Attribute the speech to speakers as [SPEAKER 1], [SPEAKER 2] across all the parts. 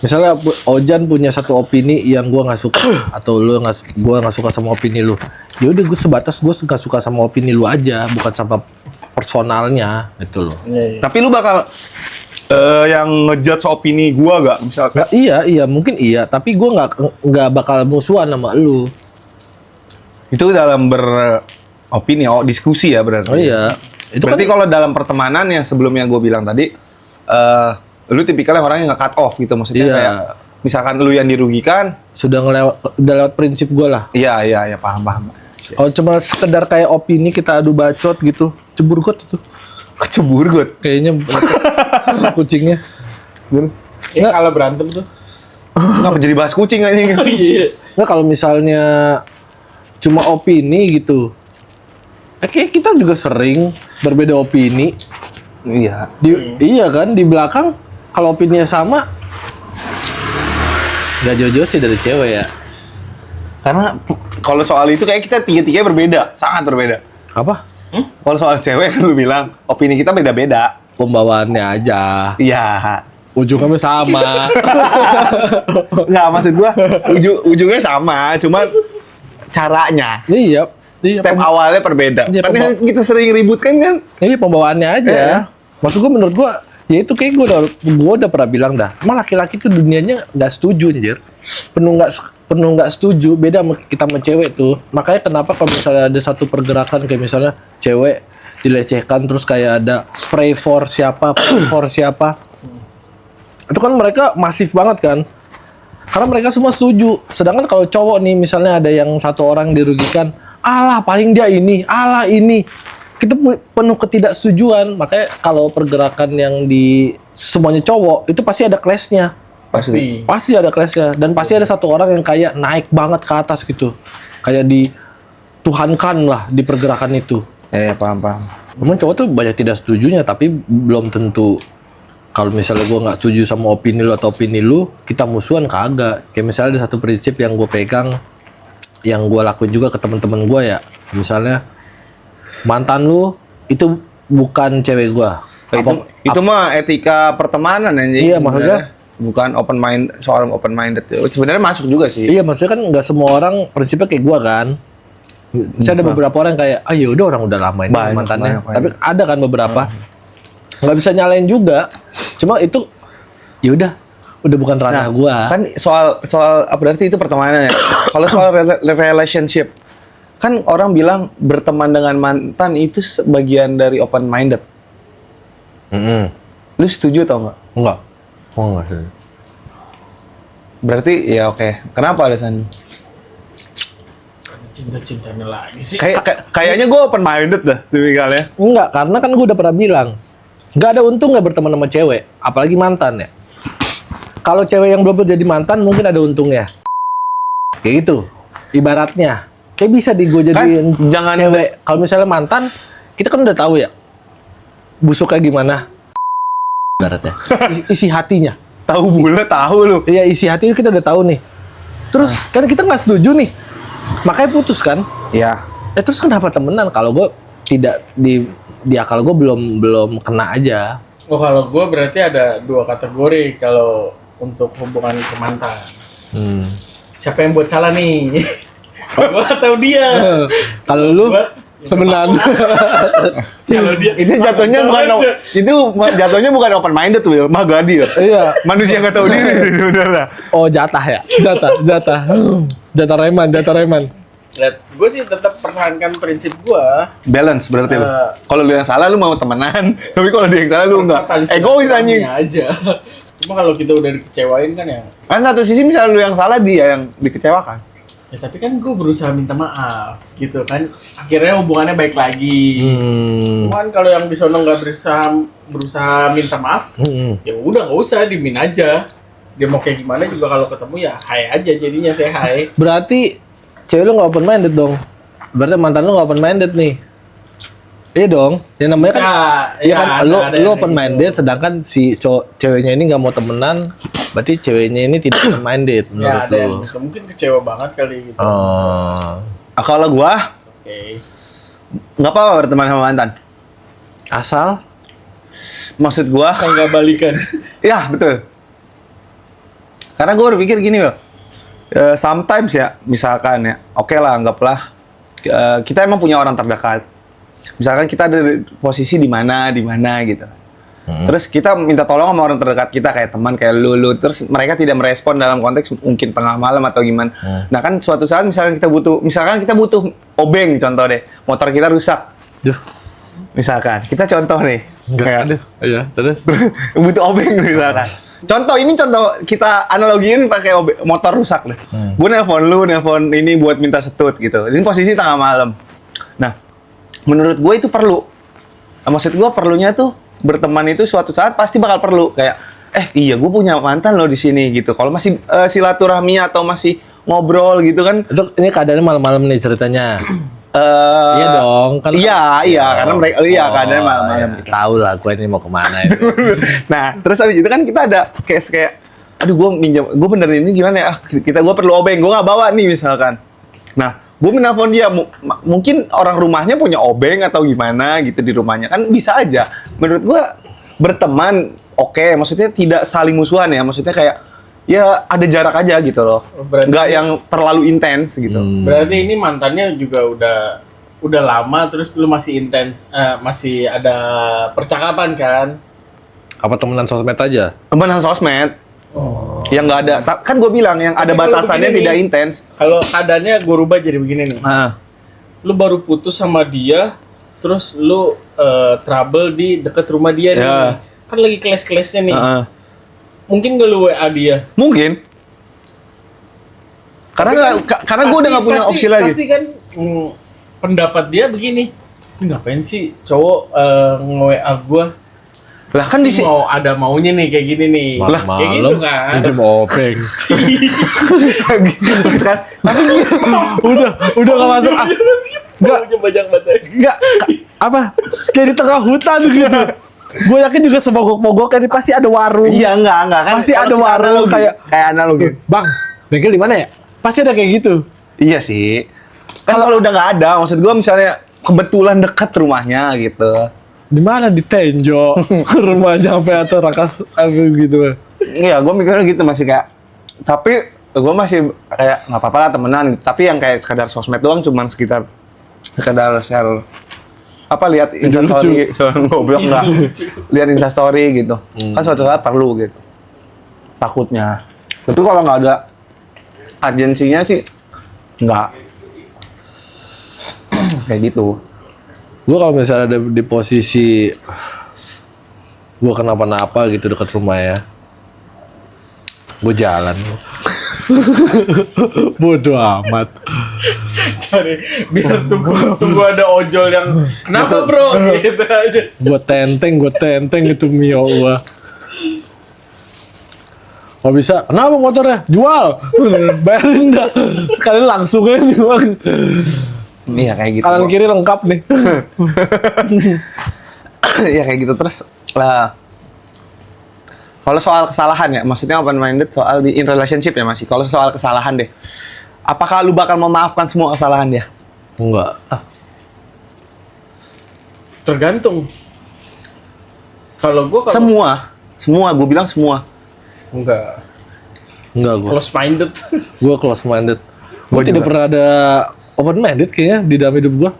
[SPEAKER 1] Misalnya Ojan punya satu opini yang gua nggak suka atau gua nggak suka sama opini lu. Ya udah gue sebatas gue nggak suka sama opini lu aja, bukan sama personalnya gitu loh.
[SPEAKER 2] Iya.
[SPEAKER 3] Tapi lu bakal yang ngejudge opini gua gak misalkan?
[SPEAKER 1] Nggak, iya mungkin iya, tapi gua nggak bakal musuhan sama lu.
[SPEAKER 3] Itu dalam beropini, diskusi ya berarti.
[SPEAKER 1] Oh iya. Itu
[SPEAKER 3] Berarti
[SPEAKER 1] kan
[SPEAKER 3] kalau dalam pertemanan yang sebelumnya gue bilang tadi, lu tipikalnya orang yang nge-cut off gitu, maksudnya
[SPEAKER 1] Iya.
[SPEAKER 3] kayak misalkan lu yang dirugikan,
[SPEAKER 1] udah lewat prinsip gua lah.
[SPEAKER 3] iya paham.
[SPEAKER 1] Kalau cuma sekedar kayak opini kita adu bacot gitu, cebur got itu.
[SPEAKER 3] Keceburgut.
[SPEAKER 1] Kayaknya kucingnya. Nggak.
[SPEAKER 2] Kalau berantem tuh.
[SPEAKER 3] Kenapa jadi bahas kucing anjing?
[SPEAKER 2] Iya.
[SPEAKER 1] Nggak, kalau misalnya cuma opini gitu. Kayak kita juga sering berbeda opini.
[SPEAKER 3] Iya.
[SPEAKER 1] Iya kan, di belakang kalau opininya sama nggak jauh-jauh sih dari cewek ya.
[SPEAKER 3] Karena kalau soal itu kayak kita tiga-tiga berbeda, sangat berbeda.
[SPEAKER 1] Apa?
[SPEAKER 3] Kalau soal cewek kan lu bilang opini kita beda-beda.
[SPEAKER 1] Pembawaannya aja.
[SPEAKER 3] Iya.
[SPEAKER 1] Ujungnya sama.
[SPEAKER 3] Nggak, maksud gua ujungnya sama, cuman caranya.
[SPEAKER 1] Iya.
[SPEAKER 3] Step awalnya berbeda.
[SPEAKER 1] Iya,
[SPEAKER 3] Kan yang kita sering ributkan kan?
[SPEAKER 1] Ini pembawaannya aja. Maksud gue menurut gue, ya itu kayak gue udah pernah bilang dah. Emang laki-laki tuh dunianya nggak setuju anjir. Penuh nggak setuju. Beda sama kita sama cewek tuh. Makanya kenapa kalau misalnya ada satu pergerakan kayak misalnya cewek dilecehkan terus kayak ada pray for siapa. Itu kan mereka masif banget kan. Karena mereka semua setuju. Sedangkan kalau cowok nih misalnya ada yang satu orang dirugikan, alah paling dia ini, alah ini. Kita penuh ketidaksetujuan. Makanya kalau pergerakan yang di semuanya cowok itu pasti ada clash-nya. Pasti ada clash-nya. Dan pasti ada satu orang yang kayak naik banget ke atas gitu. Kayak dituhankan lah di pergerakan itu.
[SPEAKER 3] Paham.
[SPEAKER 1] Memang cowok tuh banyak tidak setujunya, tapi belum tentu. Kalau misalnya gue nggak setuju sama opini lu atau opini lu, kita musuhan kagak. Kayak misalnya ada satu prinsip yang gue pegang, yang gue lakuin juga ke teman-teman gue ya. Misalnya mantan lu itu bukan cewek gue.
[SPEAKER 3] Itu mah etika pertemanan anjing.
[SPEAKER 1] Iya, maksudnya
[SPEAKER 3] bukan soal open minded. Sebenarnya masuk juga sih.
[SPEAKER 1] iya, maksudnya kan nggak semua orang prinsipnya kayak gue kan. Misalnya ada beberapa orang kayak, ya udah orang udah lama ini mantannya. Tapi ada kan beberapa. Nggak bisa nyalain juga. Cuma itu ya udah bukan ranah gua.
[SPEAKER 3] Kan soal berarti itu pertemanan ya. Kalau soal relationship, kan orang bilang berteman dengan mantan itu sebagian dari open minded. Lu setuju atau enggak?
[SPEAKER 1] Enggak. Oh enggak sih.
[SPEAKER 3] Berarti ya oke. Kenapa alasan?
[SPEAKER 2] Cinta-cintanya lagi sih.
[SPEAKER 3] Kayaknya gue open minded dah tipikalnya.
[SPEAKER 1] Enggak, karena kan gua udah pernah bilang, nggak ada untung nggak berteman sama cewek, apalagi mantan ya. Kalau cewek yang belum jadi mantan mungkin ada untungnya. Kayak gitu. Ibaratnya kayak bisa gue jadiin
[SPEAKER 3] Kan, jangan
[SPEAKER 1] cewek. Kalau misalnya mantan, kita kan udah tahu ya busuknya gimana. Ibaratnya isi hatinya.
[SPEAKER 3] Tahu bulat tahu lu.
[SPEAKER 1] Iya, isi hati kita udah tahu nih. Terus kan kita nggak setuju nih, makanya putus kan.
[SPEAKER 3] Iya.
[SPEAKER 1] Terus kenapa temenan? Kalau gue tidak di akal gue belum kena aja.
[SPEAKER 2] Oh, kalau gue berarti ada dua kategori kalau untuk hubungan ke mantan. Siapa yang buat salah nih? Gua atau dia?
[SPEAKER 1] Kalau lu temenan.
[SPEAKER 2] Kalau dia
[SPEAKER 3] jatuhnya bukan open minded tuh, Magadi ya.
[SPEAKER 1] Iya.
[SPEAKER 3] Manusia nggak tahu diri sebenarnya.
[SPEAKER 1] Oh, jatah ya. Jatah. Jatah Reman.
[SPEAKER 2] Gue sih tetap pertahankan prinsip gue.
[SPEAKER 3] Balance berarti lu. Kalau lu yang salah lu mau temenan, tapi kalau dia yang salah lu enggak. Egois anjing.
[SPEAKER 2] Aja. Cuma kalau kita udah dikecewain kan ya.
[SPEAKER 3] Kan satu sisi misalnya lu yang salah, dia yang dikecewakan.
[SPEAKER 2] Ya tapi kan gue berusaha minta maaf gitu kan. Akhirnya hubungannya baik lagi. Cuman kalau yang di sono nggak berusaha minta maaf, ya udah nggak usah, dimin aja. Dia mau kayak gimana juga kalau ketemu ya hai aja, jadinya saya hai.
[SPEAKER 1] Berarti cewek lu nggak open minded dong. Berarti mantan lu nggak open minded nih. Iya dong. Yang namanya kan lu open minded, sedangkan si ceweknya ini nggak mau temenan. Berarti ceweknya ini tidak open minded menurut
[SPEAKER 2] ada
[SPEAKER 1] lu.
[SPEAKER 2] yang mungkin kecewa banget kali gitu.
[SPEAKER 3] Kalau gua nggak apa-apa berteman sama mantan.
[SPEAKER 1] Asal
[SPEAKER 3] Maksud gua
[SPEAKER 2] nggak balikan.
[SPEAKER 3] ya betul. Karena gue berpikir gini loh, sometimes ya, misalkan ya, oke lah, anggaplah kita emang punya orang terdekat. Misalkan kita ada di posisi di mana gitu. Terus kita minta tolong sama orang terdekat kita kayak teman, kayak lu, terus mereka tidak merespon dalam konteks mungkin tengah malam atau gimana. Nah kan suatu saat misalkan kita butuh obeng contoh deh, motor kita rusak.
[SPEAKER 1] Duh.
[SPEAKER 3] Misalkan kita contoh nih, kayak
[SPEAKER 1] Iya, terus.
[SPEAKER 3] butuh obeng misalkan. Contoh kita analogiin pakai motor rusak deh. Gue nelpon ini buat minta setut gitu. Ini posisi tengah malam. Nah, menurut gue itu perlu. Nah, maksud gue perlunya tuh berteman itu suatu saat pasti bakal perlu kayak iya gue punya mantan loh di sini gitu. Kalau masih silaturahmi atau masih ngobrol gitu kan.
[SPEAKER 1] Itu ini keadaannya malam-malam nih ceritanya. Iya dong, kan.
[SPEAKER 3] Iya, karena mereka keadaannya malam-malam.
[SPEAKER 1] Ya, tahu lah gue ini mau kemana itu.
[SPEAKER 3] Nah, terus habis itu kan kita ada kayak aduh gue benerin ini gimana ya? Gue perlu obeng, gue nggak bawa nih misalkan. Nah, gue menelpon dia, mungkin orang rumahnya punya obeng atau gimana gitu di rumahnya. Kan bisa aja. Menurut gue berteman oke, maksudnya tidak saling musuhan ya. Maksudnya kayak ya ada jarak aja gitu loh. Nggak yang terlalu intens gitu.
[SPEAKER 2] Berarti ini mantannya juga udah lama terus lu masih intens, masih ada percakapan kan?
[SPEAKER 1] Apa temenan sosmed aja?
[SPEAKER 3] Temenan sosmed. Yang nggak ada, kan gue bilang yang ada
[SPEAKER 2] Tapi kalau
[SPEAKER 3] batasannya
[SPEAKER 2] begini
[SPEAKER 3] tidak
[SPEAKER 2] nih,
[SPEAKER 3] intens.
[SPEAKER 2] Kalau keadaannya gue rubah jadi begini nih. Lu baru putus sama dia, terus lu trouble di deket rumah dia nih.
[SPEAKER 3] Ya.
[SPEAKER 2] Kan lagi keles-kelesnya nih. Mungkin gak lu WA dia?
[SPEAKER 3] Mungkin. Karena gue udah nggak punya opsi lagi.
[SPEAKER 2] Pasti kan pendapat dia begini. "Ini ngapain sih cowok nge-WA gue?
[SPEAKER 3] Lah kan di sini
[SPEAKER 2] Mau ada maunya nih kayak gini nih." Kayak gitu kan.
[SPEAKER 1] Minjem obeng.
[SPEAKER 3] kan. Tapi
[SPEAKER 1] udah gak masuk.
[SPEAKER 2] Enggak bajak batai.
[SPEAKER 1] Enggak, apa? Kayak di tengah hutan gitu. Gue yakin juga semogok-mogok kan pasti ada warung.
[SPEAKER 3] iya enggak kan.
[SPEAKER 1] Pasti
[SPEAKER 3] Kalau
[SPEAKER 1] ada
[SPEAKER 3] kita
[SPEAKER 1] warung
[SPEAKER 3] analogi, kayak analogi.
[SPEAKER 1] Bang, bengkel di mana ya? Pasti ada kayak gitu.
[SPEAKER 3] Iya sih. Kan kalau udah nggak ada, maksud gue misalnya kebetulan dekat rumahnya gitu.
[SPEAKER 1] Di mana di Tenjo? Rumahnya sampai atau Rakas gitu.
[SPEAKER 3] Iya, gue mikirnya gitu masih kayak. Tapi gue masih kayak nggak apa-apa lah temenan. Tapi yang kayak sekedar sosmed doang, cuman sekedar share lihat instastory, goblok nggak? Lihat instastory gitu. Kan suatu saat perlu gitu. Takutnya. Tapi kalau nggak ada urgensinya sih nggak. Kayak gitu.
[SPEAKER 1] Gue kalau misalnya ada di posisi gue kenapa-napa gitu dekat rumah ya, gue jalan. Bodoh amat.
[SPEAKER 2] Cari biar tunggu ada ojol yang kenapa bro gitu aja.
[SPEAKER 1] Gue tenteng itu Mio gue. Kalau bisa, kenapa motornya? Jual! Bayarin dah. Sekali langsung aja nih bang.
[SPEAKER 3] Iya kayak gitu.
[SPEAKER 1] Kanan kiri lengkap nih.
[SPEAKER 3] Iya kayak gitu terus lah. Kalau soal kesalahan ya, maksudnya open minded soal in relationship ya masih. Kalau soal kesalahan deh, apakah lu bakal memaafkan semua kesalahan dia?
[SPEAKER 1] Enggak.
[SPEAKER 2] Tergantung. Kalau
[SPEAKER 3] Semua, gue bilang semua.
[SPEAKER 2] enggak
[SPEAKER 1] Enggak gue.
[SPEAKER 2] close minded.
[SPEAKER 1] Gue close minded. Gue tidak pernah ada open minded kayaknya di dalam hidup gue.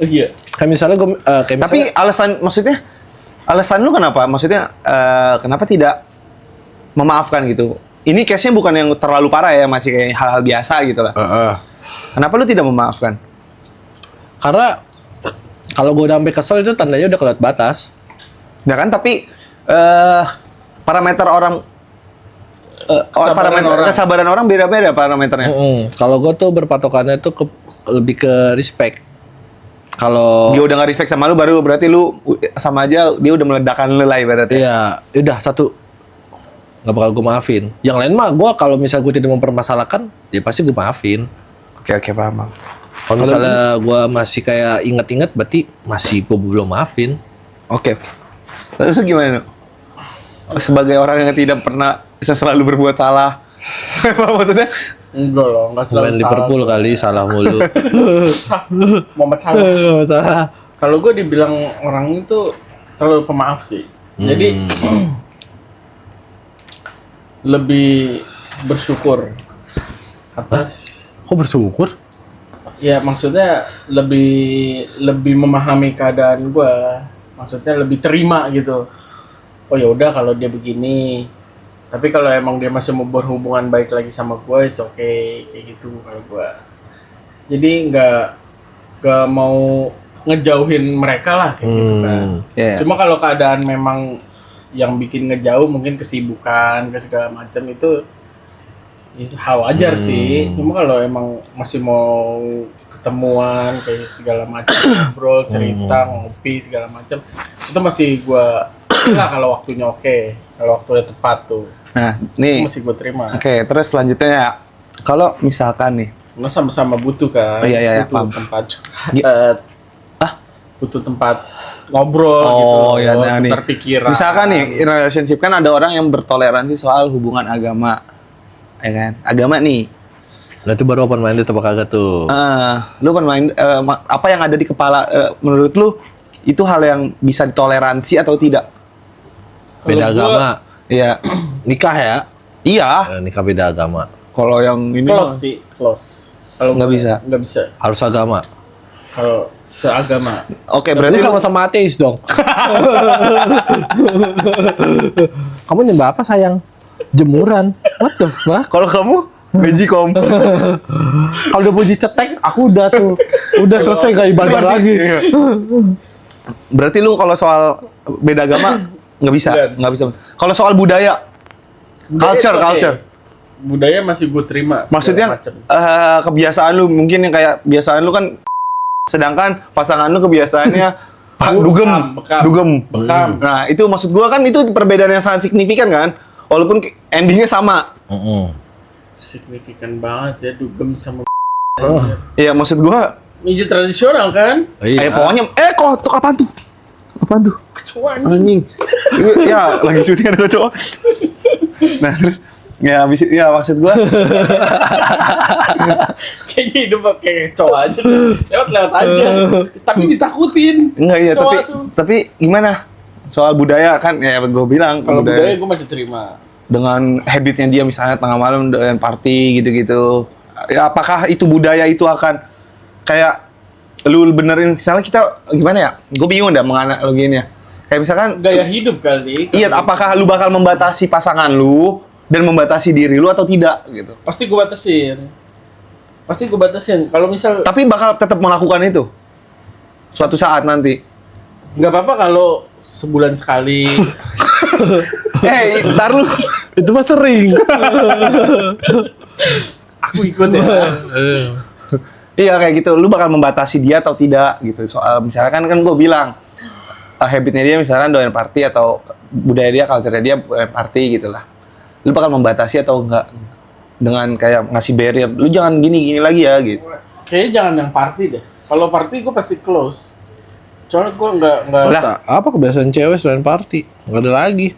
[SPEAKER 2] Iya.
[SPEAKER 1] Kayak misalnya gue,
[SPEAKER 3] Tapi alasan lu kenapa? Maksudnya kenapa tidak memaafkan gitu? Ini case-nya bukan yang terlalu parah ya, masih kayak hal-hal biasa gitu lah. Kenapa lu tidak memaafkan?
[SPEAKER 1] Karena kalau gue udah sampai kesel itu tandanya udah kelewat batas.
[SPEAKER 3] Ya kan, tapi parameter orang kesabaran orang beda-beda parameternya.
[SPEAKER 1] Kalau gue tuh berpatokannya tuh lebih ke respect. Kalau
[SPEAKER 3] Dia udah nggak respect sama lu, baru berarti lu sama aja dia udah meledakkan lu lah ibaratnya.
[SPEAKER 1] iya, udah satu nggak bakal gue maafin. Yang lain mah gue kalau misalnya gue tidak mempermasalahkan, ya pasti gue maafin.
[SPEAKER 3] Oke, paham.
[SPEAKER 1] Kalau misalnya gue masih kayak inget-inget, berarti masih gue belum maafin.
[SPEAKER 3] Oke. Terus lu gimana? Sebagai orang yang tidak pernah selalu berbuat salah. Maksudnya?
[SPEAKER 2] Enggak loh, enggak selalu
[SPEAKER 1] Main Liverpool kali salah mulu.
[SPEAKER 2] Muhammad Salah.
[SPEAKER 1] Salah.
[SPEAKER 2] Kalau gue dibilang orang itu terlalu pemaaf sih. Jadi lebih bersyukur atas.
[SPEAKER 1] Kok bersyukur?
[SPEAKER 2] Ya maksudnya lebih memahami keadaan gue, maksudnya lebih terima gitu. Oh ya udah kalau dia begini, tapi kalau emang dia masih mau berhubungan baik lagi sama gue, it's okay kayak gitu kalau gue. Jadi nggak mau ngejauhin mereka lah kayak gitu kan.
[SPEAKER 3] Yeah.
[SPEAKER 2] Cuma kalau keadaan memang yang bikin ngejauh mungkin kesibukan ke segala macam itu hal wajar sih. Cuma kalau emang masih mau ketemuan kayak segala macam, ngobrol, cerita, ngopi segala macam, itu masih gua lah kalau waktunya oke, kalau waktunya tepat tuh.
[SPEAKER 3] Nah,
[SPEAKER 2] Itu
[SPEAKER 3] nih.
[SPEAKER 2] masih gua terima.
[SPEAKER 3] Oke, terus selanjutnya ya. Kalau misalkan nih,
[SPEAKER 2] Karena sama-sama butuh kan,
[SPEAKER 3] Oh, iya,
[SPEAKER 2] butuh
[SPEAKER 3] paham.
[SPEAKER 2] tempat
[SPEAKER 3] Gi-
[SPEAKER 2] curhat, butuh tempat ngobrol
[SPEAKER 3] oh
[SPEAKER 2] gitu,
[SPEAKER 3] ya, nah nih.
[SPEAKER 2] tukar pikiran.
[SPEAKER 3] Misalkan nih, in relationship kan ada orang yang bertoleransi soal hubungan agama. Ya kan? Agama nih.
[SPEAKER 1] Nah itu baru open minded apa kagak tuh?
[SPEAKER 3] Lu pemain apa yang ada di kepala menurut lu itu hal yang bisa ditoleransi atau tidak?
[SPEAKER 1] Beda
[SPEAKER 2] Kalau gua-
[SPEAKER 1] agama.
[SPEAKER 3] Iya.
[SPEAKER 1] Nikah ya?
[SPEAKER 3] Iya.
[SPEAKER 1] Nikah beda agama.
[SPEAKER 3] Kalau yang ini
[SPEAKER 2] Close sih, close. Kalau
[SPEAKER 3] Nggak bisa.
[SPEAKER 2] Nggak bisa.
[SPEAKER 1] Harus agama.
[SPEAKER 2] Kalau seagama.
[SPEAKER 3] Oke,
[SPEAKER 1] Berarti
[SPEAKER 3] berarti lu
[SPEAKER 1] sama-sama ateis dong. Kamu nyembah apa sayang? Jemuran. What the fuck?
[SPEAKER 3] kalau kamu Magicom.
[SPEAKER 1] Kalau udah puji cetek, aku udah tuh. Udah selesai gak ibadah lagi.
[SPEAKER 3] Iya. Berarti lu kalau soal beda agama nggak bisa,
[SPEAKER 2] Nggak bisa.
[SPEAKER 3] nggak bisa. Kalau soal budaya, culture,
[SPEAKER 2] Budaya,
[SPEAKER 3] culture.
[SPEAKER 2] Budaya masih gue terima. segala
[SPEAKER 3] Maksudnya
[SPEAKER 2] macem.
[SPEAKER 3] kebiasaan lu mungkin yang kayak kebiasaan lu kan, sedangkan pasangan lu kebiasaannya dugem.
[SPEAKER 2] Bekam.
[SPEAKER 3] Nah itu maksud gua kan itu perbedaan yang sangat signifikan kan, walaupun endingnya sama.
[SPEAKER 2] Signifikan banget ya dugem sama.
[SPEAKER 3] Iya maksud gua,
[SPEAKER 2] Mijit tradisional kan?
[SPEAKER 1] Iya.
[SPEAKER 3] pokoknya kok tuh apaan tuh? Apaan tuh?
[SPEAKER 2] Kecoa
[SPEAKER 3] Anjing.
[SPEAKER 2] anjing.
[SPEAKER 3] Ya lagi syuting ada cowok. Nah terus ya habis ya maksud gua
[SPEAKER 2] Kayaknya hidup kayak kecoa aja. Lewat aja. Tapi ditakutin.
[SPEAKER 3] enggak ya
[SPEAKER 2] Kecoa
[SPEAKER 3] tapi
[SPEAKER 2] tuh.
[SPEAKER 3] tapi gimana soal budaya kan ya gua bilang
[SPEAKER 2] Kalau budaya gue masih terima.
[SPEAKER 3] dengan habitnya dia misalnya tengah malam dengan party gitu-gitu. Ya apakah itu budaya itu akan kayak lu benerin misalnya kita gimana ya? Gue bingung dah menganaloginya. Kayak misalkan
[SPEAKER 2] Gaya hidup kali.
[SPEAKER 3] iya apakah lu bakal membatasi pasangan lu dan membatasi diri lu atau tidak gitu.
[SPEAKER 2] Pasti gue batasin. Kalau misal
[SPEAKER 3] Tapi bakal tetap melakukan itu suatu saat nanti.
[SPEAKER 2] nggak apa-apa kalau sebulan sekali.
[SPEAKER 3] Ntar lu
[SPEAKER 1] Itu mah sering.
[SPEAKER 2] Aku ikut ya.
[SPEAKER 3] iya kayak gitu, lu bakal membatasi dia atau tidak gitu. Soal misalkan kan gue bilang habitnya dia misalkan doyan party atau budaya dia, culture-nya dia party gitu lah. Lu bakal membatasi atau enggak dengan kayak ngasih barrier, lu jangan gini lagi ya gitu.
[SPEAKER 2] Kayaknya jangan yang party deh. Kalau party gue pasti close. Soalnya gue nggak
[SPEAKER 3] Lah.
[SPEAKER 1] Apa kebiasaan cewek selain party? Nggak ada lagi.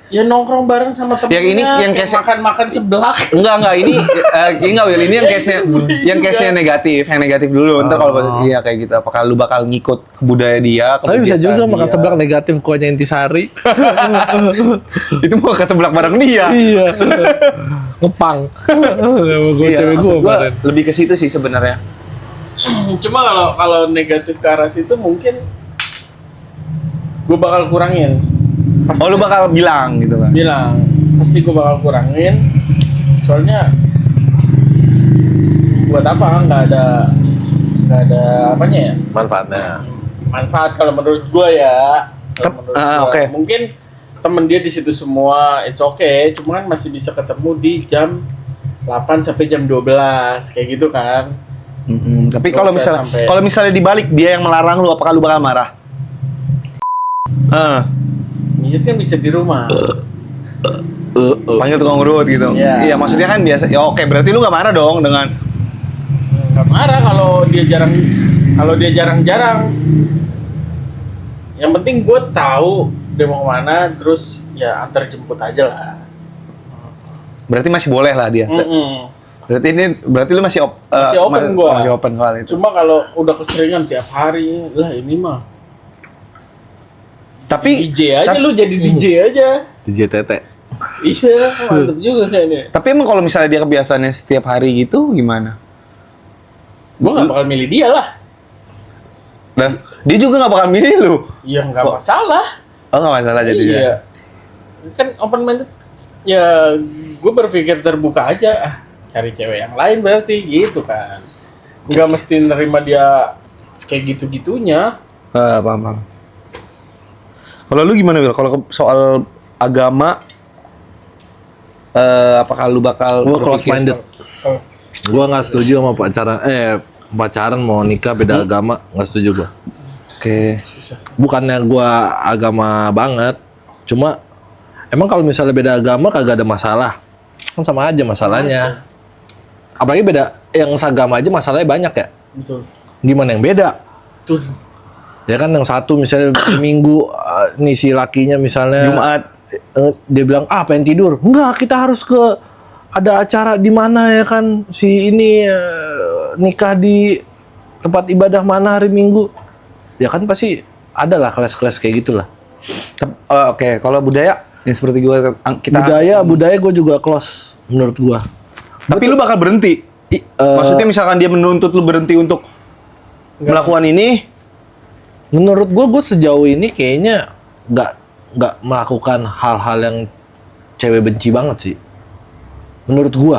[SPEAKER 2] ya nongkrong bareng sama temennya.
[SPEAKER 3] Yang ini yang
[SPEAKER 2] kayak
[SPEAKER 3] case-
[SPEAKER 2] makan seblak.
[SPEAKER 3] Enggak ini enggak Will, ini yang case-nya yang case-nya negatif, yang negatif dulu. Ntar kalau iya kayak gitu, apakah lu bakal ngikut ke budaya dia, ke
[SPEAKER 1] Tapi bisa
[SPEAKER 3] kebiasaan
[SPEAKER 1] juga makan
[SPEAKER 3] dia?
[SPEAKER 1] seblak negatif kuahnya intisari.
[SPEAKER 3] Itu mau ke seblak bareng dia.
[SPEAKER 1] Iya. Ngepang. Gue
[SPEAKER 3] Iya,
[SPEAKER 1] cewek gue
[SPEAKER 3] maksud gua
[SPEAKER 1] kemarin.
[SPEAKER 3] lebih ke situ sih sebenarnya.
[SPEAKER 2] Cuma kalau negatif ke arah situ mungkin gue bakal kurangin.
[SPEAKER 3] Oh lu bakal bilang gitu kan?
[SPEAKER 2] Bilang pasti gue bakal kurangin. Soalnya buat apa? Nggak ada apanya ya?
[SPEAKER 1] Manfaatnya.
[SPEAKER 2] Manfaat kalau menurut gue ya. Kalau menurut gua.
[SPEAKER 3] Oke.
[SPEAKER 2] Mungkin temen dia di situ semua, it's okay. Cuman masih bisa ketemu di jam 8 sampai jam 12 kayak gitu kan.
[SPEAKER 3] Tapi
[SPEAKER 2] Nggak
[SPEAKER 3] kalau
[SPEAKER 2] usah
[SPEAKER 3] misalnya
[SPEAKER 2] sampai-
[SPEAKER 3] kalau misalnya dibalik dia yang melarang lu, apakah lu bakal marah?
[SPEAKER 2] Ini kan bisa di rumah.
[SPEAKER 3] Panggil tukang urut gitu.
[SPEAKER 2] Iya.
[SPEAKER 3] Iya, maksudnya kan biasa. Ya oke, berarti lu gak marah dong dengan
[SPEAKER 2] Nggak marah kalau dia jarang-jarang. Yang penting gue tahu dia mau kemana, terus ya antar jemput aja lah.
[SPEAKER 3] berarti masih boleh lah dia. Berarti lu masih
[SPEAKER 2] Masih open gua.
[SPEAKER 3] Masih open soal itu.
[SPEAKER 2] Cuma kalau udah keseringan tiap hari, lah ini mah
[SPEAKER 3] Tapi
[SPEAKER 2] DJ aja lu jadi DJ aja.
[SPEAKER 1] DJ Tete.
[SPEAKER 2] Iya, mantep juga kayaknya.
[SPEAKER 3] Tapi emang kalau misalnya dia kebiasaannya setiap hari gitu gimana?
[SPEAKER 2] Gue gak bakal milih dia lah.
[SPEAKER 3] Nah, dia juga nggak bakal milih lu.
[SPEAKER 2] Ya nggak masalah.
[SPEAKER 3] Oh nggak masalah jadinya.
[SPEAKER 2] Iya. Kan open minded. Ya gue berpikir terbuka aja. Cari cewek yang lain berarti gitu kan. Nggak mesti nerima dia kayak gitu-gitunya.
[SPEAKER 3] Paham. Kalau lu gimana, Wil? Kalau soal agama, apakah lu bakal
[SPEAKER 1] Gue close minded.
[SPEAKER 2] Oh.
[SPEAKER 1] Gue nggak setuju sama pacaran mau nikah beda agama, nggak setuju gue.
[SPEAKER 3] Oke.
[SPEAKER 1] Bukannya gue agama banget, cuma emang kalau misalnya beda agama kagak ada masalah, kan sama aja masalahnya. Apalagi beda yang seagama aja masalahnya banyak ya.
[SPEAKER 2] Betul.
[SPEAKER 1] Gimana yang beda?
[SPEAKER 2] Betul.
[SPEAKER 1] Ya kan yang satu misalnya minggu nih si lakinya misalnya
[SPEAKER 3] Jumat.
[SPEAKER 1] Dia bilang pengen tidur. Enggak, kita harus ada acara di mana ya kan si ini nikah di tempat ibadah mana hari Minggu. Ya kan pasti ada lah kelas-kelas kayak gitulah.
[SPEAKER 3] Oke, kalau budaya yang seperti kita
[SPEAKER 1] Budaya gue juga close menurut gue.
[SPEAKER 3] Tapi lu bakal berhenti. Maksudnya misalkan dia menuntut lu berhenti untuk melakukan ini,
[SPEAKER 1] Menurut gue sejauh ini kayaknya nggak melakukan hal-hal yang cewek benci banget sih. Menurut gue.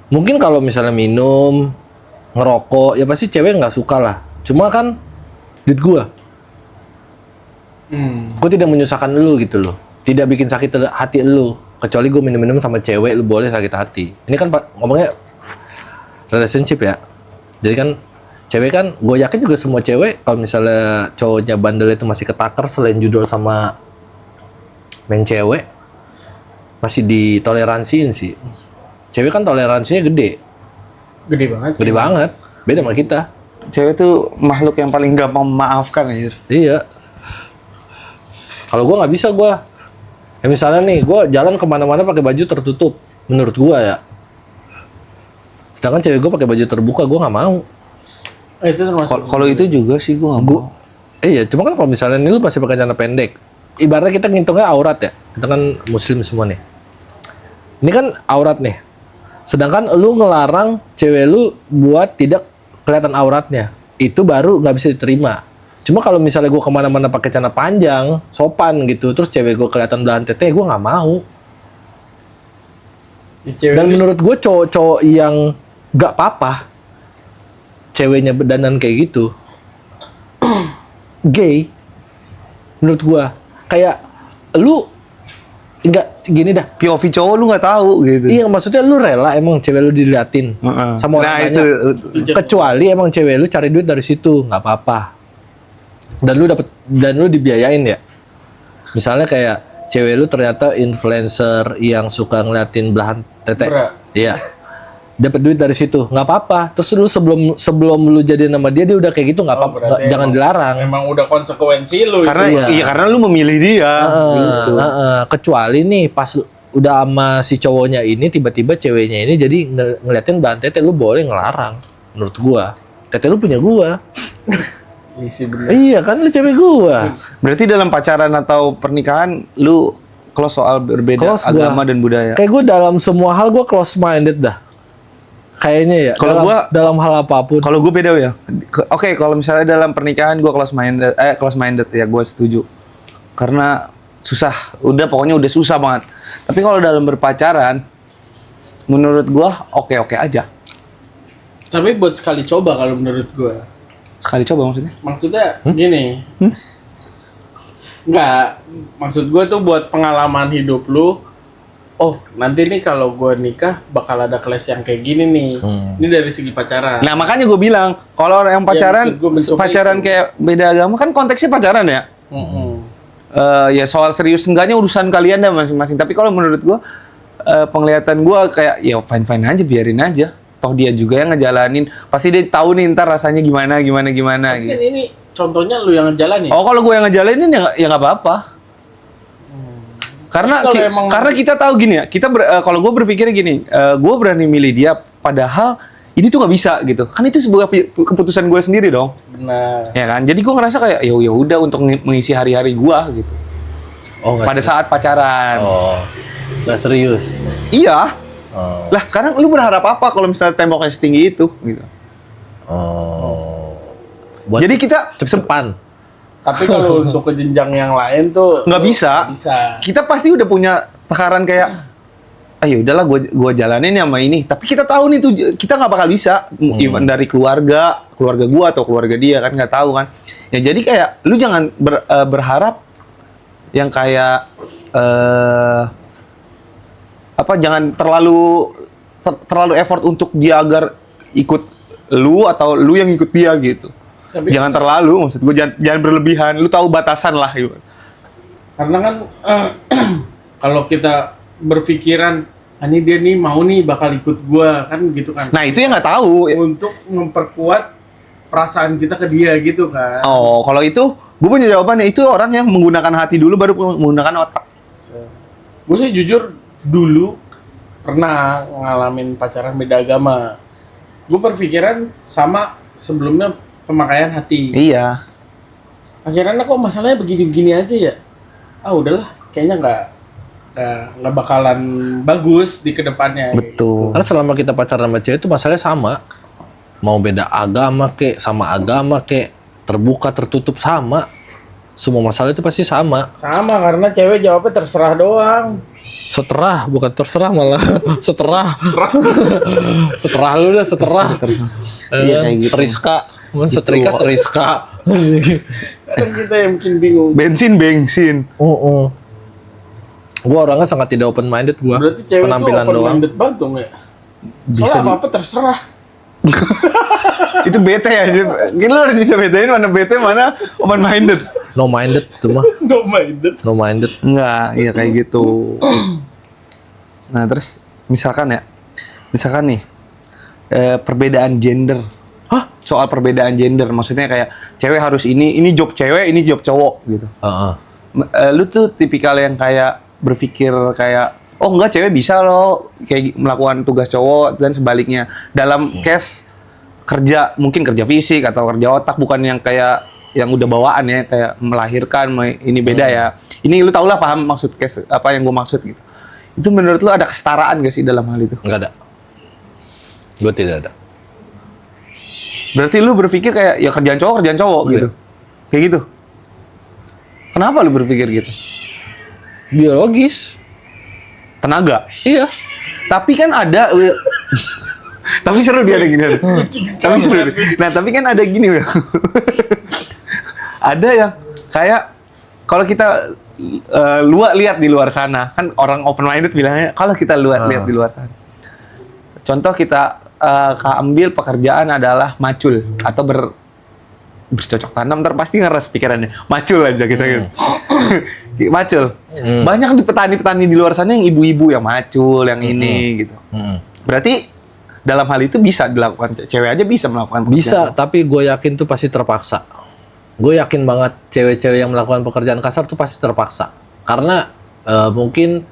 [SPEAKER 1] Mungkin kalau misalnya minum, ngerokok, ya pasti cewek nggak suka lah. Cuma kan duit gue. Gue tidak menyusahkan lu gitu loh. Tidak bikin sakit hati lu. Kecuali gue minum-minum sama cewek, lu boleh sakit hati. Ini kan ngomongnya relationship ya. Jadi kan cewek kan, gue yakin juga semua cewek kalau misalnya cowoknya bandel itu masih ketaker selain judul sama main cewek, masih ditoleransiin sih. Cewek kan toleransinya gede.
[SPEAKER 2] Gede banget.
[SPEAKER 1] Gede banget. Beda sama kita.
[SPEAKER 3] cewek tuh makhluk yang paling gampang memaafkan anjir.
[SPEAKER 1] Iya. Kalau gue nggak bisa gue. Ya misalnya nih, gue jalan kemana-mana pakai baju tertutup. Menurut gue ya. Sedangkan cewek gue pakai baju terbuka, gue nggak mau.
[SPEAKER 2] Itu termasuk.
[SPEAKER 3] Kalau itu juga sih gue nggak mau.
[SPEAKER 1] Iya, cuma kan kalau misalnya nih lu masih pakai celana pendek, ibaratnya kita ngitungnya aurat ya. Kita kan muslim semua nih. Ini kan aurat nih. Sedangkan lu ngelarang cewek lu buat tidak kelihatan auratnya. Itu baru nggak bisa diterima. Cuma kalau misalnya gue kemana-mana pakai celana panjang, sopan gitu, terus cewek gue kelihatan belahan tete, gue nggak mau. Dan menurut gue cowok-cowok yang nggak apa-apa, ceweknya berdandan kayak gitu, gay. Menurut gue, kayak lu nggak gini dah.
[SPEAKER 3] POV cowok lu nggak tahu gitu.
[SPEAKER 1] Iya, maksudnya lu rela emang cewek lu diliatin sama orang
[SPEAKER 3] Nah,
[SPEAKER 1] banyak. Kecuali emang cewek lu cari duit dari situ, nggak apa-apa. Dan lu dibiayain ya. Misalnya kayak cewek lu ternyata influencer yang suka ngeliatin belahan tete. Iya. Dapat duit dari situ, nggak apa-apa. Terus lu sebelum lu jadi nama dia udah kayak gitu nggak apa-apa. Jangan dilarang.
[SPEAKER 2] Emang udah konsekuensi lu.
[SPEAKER 3] Karena
[SPEAKER 2] itu.
[SPEAKER 3] karena lu memilih dia. Gitu.
[SPEAKER 1] Kecuali nih pas udah sama si cowoknya ini tiba-tiba ceweknya ini jadi ngeliatin belahan tete, lu boleh ngelarang. Menurut gua, tete lu punya gua. Iya kan, lu cewek gua.
[SPEAKER 3] Berarti dalam pacaran atau pernikahan lu close soal berbeda agama dan budaya.
[SPEAKER 1] Kayak gua dalam semua hal gua close minded dah. Kayaknya ya.
[SPEAKER 3] Kalau gua
[SPEAKER 1] dalam hal apapun.
[SPEAKER 3] Kalau gue beda ya. Oke, kalau misalnya dalam pernikahan gue close minded ya gue setuju. Karena susah, pokoknya udah susah banget. Tapi kalau dalam berpacaran menurut gue oke aja.
[SPEAKER 2] Tapi buat sekali coba kalau menurut gue.
[SPEAKER 3] Sekali coba maksudnya?
[SPEAKER 2] Maksudnya gini. Enggak, maksud gue tuh buat pengalaman hidup lu. Oh, nanti nih kalau gue nikah bakal ada kelas yang kayak gini nih. Ini dari segi pacaran.
[SPEAKER 3] Nah makanya gue bilang kalau orang yang pacaran, pacaran kayak beda agama kan konteksnya pacaran ya. Ya soal serius enggaknya urusan kalian dah masing-masing. Tapi kalau menurut gue, penglihatan gue kayak ya fine aja, biarin aja. Toh dia juga yang ngejalanin. Pasti dia tahu nih ntar rasanya gimana
[SPEAKER 2] Tapi
[SPEAKER 3] gitu.
[SPEAKER 2] kan ini contohnya lu yang ngejalanin.
[SPEAKER 3] Oh kalau gue yang ngejalanin ya nggak apa-apa. Karena karena kita tahu gini ya, kalau gue berpikirnya gini, gue berani milih dia, padahal ini tuh nggak bisa gitu. Kan itu sebuah keputusan gue sendiri dong.
[SPEAKER 2] Benar.
[SPEAKER 3] Ya kan, jadi gue ngerasa kayak ya udah untuk mengisi hari-hari gue gitu.
[SPEAKER 1] Oh, nggak
[SPEAKER 3] pada
[SPEAKER 1] serius.
[SPEAKER 3] saat pacaran.
[SPEAKER 1] Oh, nggak serius.
[SPEAKER 3] Iya.
[SPEAKER 1] Oh.
[SPEAKER 3] Lah sekarang lu berharap apa kalau misalnya temboknya setinggi itu gitu.
[SPEAKER 1] Oh. Buat
[SPEAKER 3] Jadi kita
[SPEAKER 1] cepat.
[SPEAKER 2] Tapi kalau untuk ke jenjang yang lain tuh
[SPEAKER 3] nggak bisa.
[SPEAKER 2] nggak bisa.
[SPEAKER 3] Kita pasti udah punya takaran kayak ayo udahlah gua jalanin sama ini. Tapi kita tahu nih tuh kita nggak bakal bisa. Even dari keluarga gua atau keluarga dia kan nggak tahu kan. Ya jadi kayak lu jangan berharap yang kayak jangan terlalu effort untuk dia agar ikut lu atau lu yang ikut dia gitu.
[SPEAKER 2] Tapi
[SPEAKER 3] Jangan terlalu, maksud gue jangan berlebihan. Lu tahu batasan lah gitu.
[SPEAKER 2] karena kan kalau kita berpikiran ini dia nih mau nih bakal ikut gua kan gitu kan.
[SPEAKER 3] Nah, itu yang nggak tahu.
[SPEAKER 2] Untuk memperkuat perasaan kita ke dia gitu kan.
[SPEAKER 3] Oh, kalau itu gue punya jawabannya. Itu orang yang menggunakan hati dulu baru menggunakan otak.
[SPEAKER 2] Gue sih jujur dulu pernah ngalamin pacaran beda agama. Gue berpikiran sama sebelumnya pemakaian hati.
[SPEAKER 3] Iya.
[SPEAKER 2] Akhirnya kok masalahnya begini-begini aja ya. Ah udahlah, kayaknya nggak bakalan bagus di kedepannya.
[SPEAKER 3] Betul.
[SPEAKER 1] Karena selama kita pacaran sama cewek itu masalahnya sama. Mau beda agama kek, sama agama kek, terbuka tertutup sama. Semua masalah itu pasti sama.
[SPEAKER 2] Sama karena cewek jawabnya terserah doang.
[SPEAKER 1] Seterah, bukan terserah malah. Seterah. Seterah lu dah, seterah.
[SPEAKER 3] Iya, kayak gitu.
[SPEAKER 1] Teriska. Setrika, teriska.
[SPEAKER 2] Kan kita yang mungkin bingung.
[SPEAKER 3] Bensin.
[SPEAKER 1] Gua orangnya sangat tidak open minded gua.
[SPEAKER 2] Berarti cewek
[SPEAKER 1] penampilan
[SPEAKER 2] tuh open
[SPEAKER 1] doang.
[SPEAKER 2] minded banget dong ya?
[SPEAKER 3] Bisa
[SPEAKER 2] Soalnya apa-apa terserah.
[SPEAKER 3] Itu bete aja. Gini lu harus bisa bedain mana bete, mana open minded.
[SPEAKER 1] No minded itu mah.
[SPEAKER 2] No minded.
[SPEAKER 1] No minded.
[SPEAKER 3] Enggak, iya kayak gitu. Nah, terus misalkan nih perbedaan gender.
[SPEAKER 1] Hah?
[SPEAKER 3] Soal perbedaan gender, maksudnya kayak cewek harus ini job cewek, ini job cowok gitu.
[SPEAKER 1] Heeh.
[SPEAKER 3] Lu tuh tipikal yang kayak berpikir kayak oh enggak, cewek bisa loh kayak melakukan tugas cowok dan sebaliknya. Dalam case kerja, mungkin kerja fisik atau kerja otak, bukan yang kayak yang udah bawaan ya, kayak melahirkan, ini beda ya. Ini lu tau lah, paham maksud case apa yang gue maksud gitu. Itu menurut lu ada kesetaraan gak sih dalam hal itu?
[SPEAKER 1] Enggak ada. Gua tidak ada.
[SPEAKER 3] Berarti lu berpikir kayak ya kerjaan cowok
[SPEAKER 1] Iya.
[SPEAKER 3] gitu. Kayak gitu. Kenapa lu berpikir gitu?
[SPEAKER 1] Biologis.
[SPEAKER 3] Tenaga.
[SPEAKER 1] Iya.
[SPEAKER 3] Tapi kan ada tapi seru dia ada gini. Tapi seru. Nah, tapi kan ada gini. Ada yang kayak kalau kita lihat di luar sana, kan orang open minded bilangnya kalau kita lihat di luar sana. Contoh kita ambil pekerjaan adalah macul atau bercocok tanam, ntar pasti ngeres pikirannya. Macul aja kita gitu. Macul. Banyak di petani-petani di luar sana yang ibu-ibu yang macul, yang ini gitu. Berarti dalam hal itu bisa dilakukan, cewek aja bisa melakukan pekerjaan.
[SPEAKER 1] Bisa, tapi gue yakin tuh pasti terpaksa. Gue yakin banget cewek-cewek yang melakukan pekerjaan kasar tuh pasti terpaksa. Karena mungkin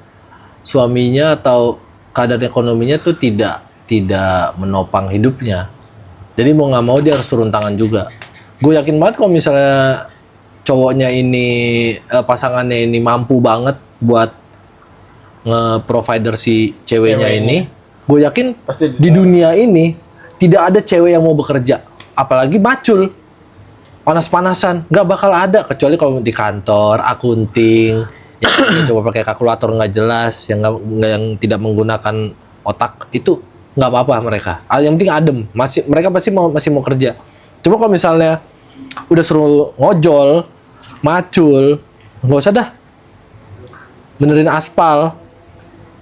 [SPEAKER 1] suaminya atau keadaan ekonominya tuh tidak menopang hidupnya. Jadi mau nggak mau dia harus turun tangan juga. Gue yakin banget kalau misalnya cowoknya ini, pasangannya ini mampu banget buat nge-provider si ceweknya ini, gue yakin
[SPEAKER 2] Pasti
[SPEAKER 1] di dunia ini tidak ada cewek yang mau bekerja, apalagi macul, panas-panasan, nggak bakal ada kecuali kalau di kantor, akunting, yang coba pakai kalkulator nggak jelas, yang yang tidak menggunakan otak, itu nggak apa-apa mereka. Yang penting adem, mereka pasti masih mau kerja. Coba kalau misalnya udah suruh ngojol, macul, nggak usah dah. Benerin aspal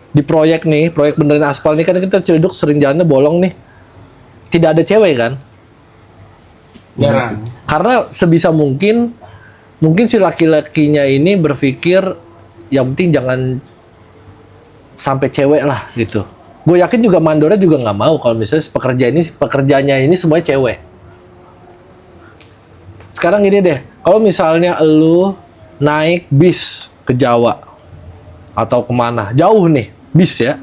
[SPEAKER 1] di proyek benerin aspal nih, kan kita Ciledug sering jalannya bolong nih. Tidak ada cewek kan?
[SPEAKER 2] jarang.
[SPEAKER 1] Karena sebisa mungkin si laki-lakinya ini berpikir yang penting jangan sampai cewek lah gitu. Gue yakin juga mandornya juga nggak mau kalau misalnya pekerjaannya ini semuanya cewek. Sekarang gini deh, kalau misalnya lu naik bis ke Jawa atau kemana, jauh nih, bis ya,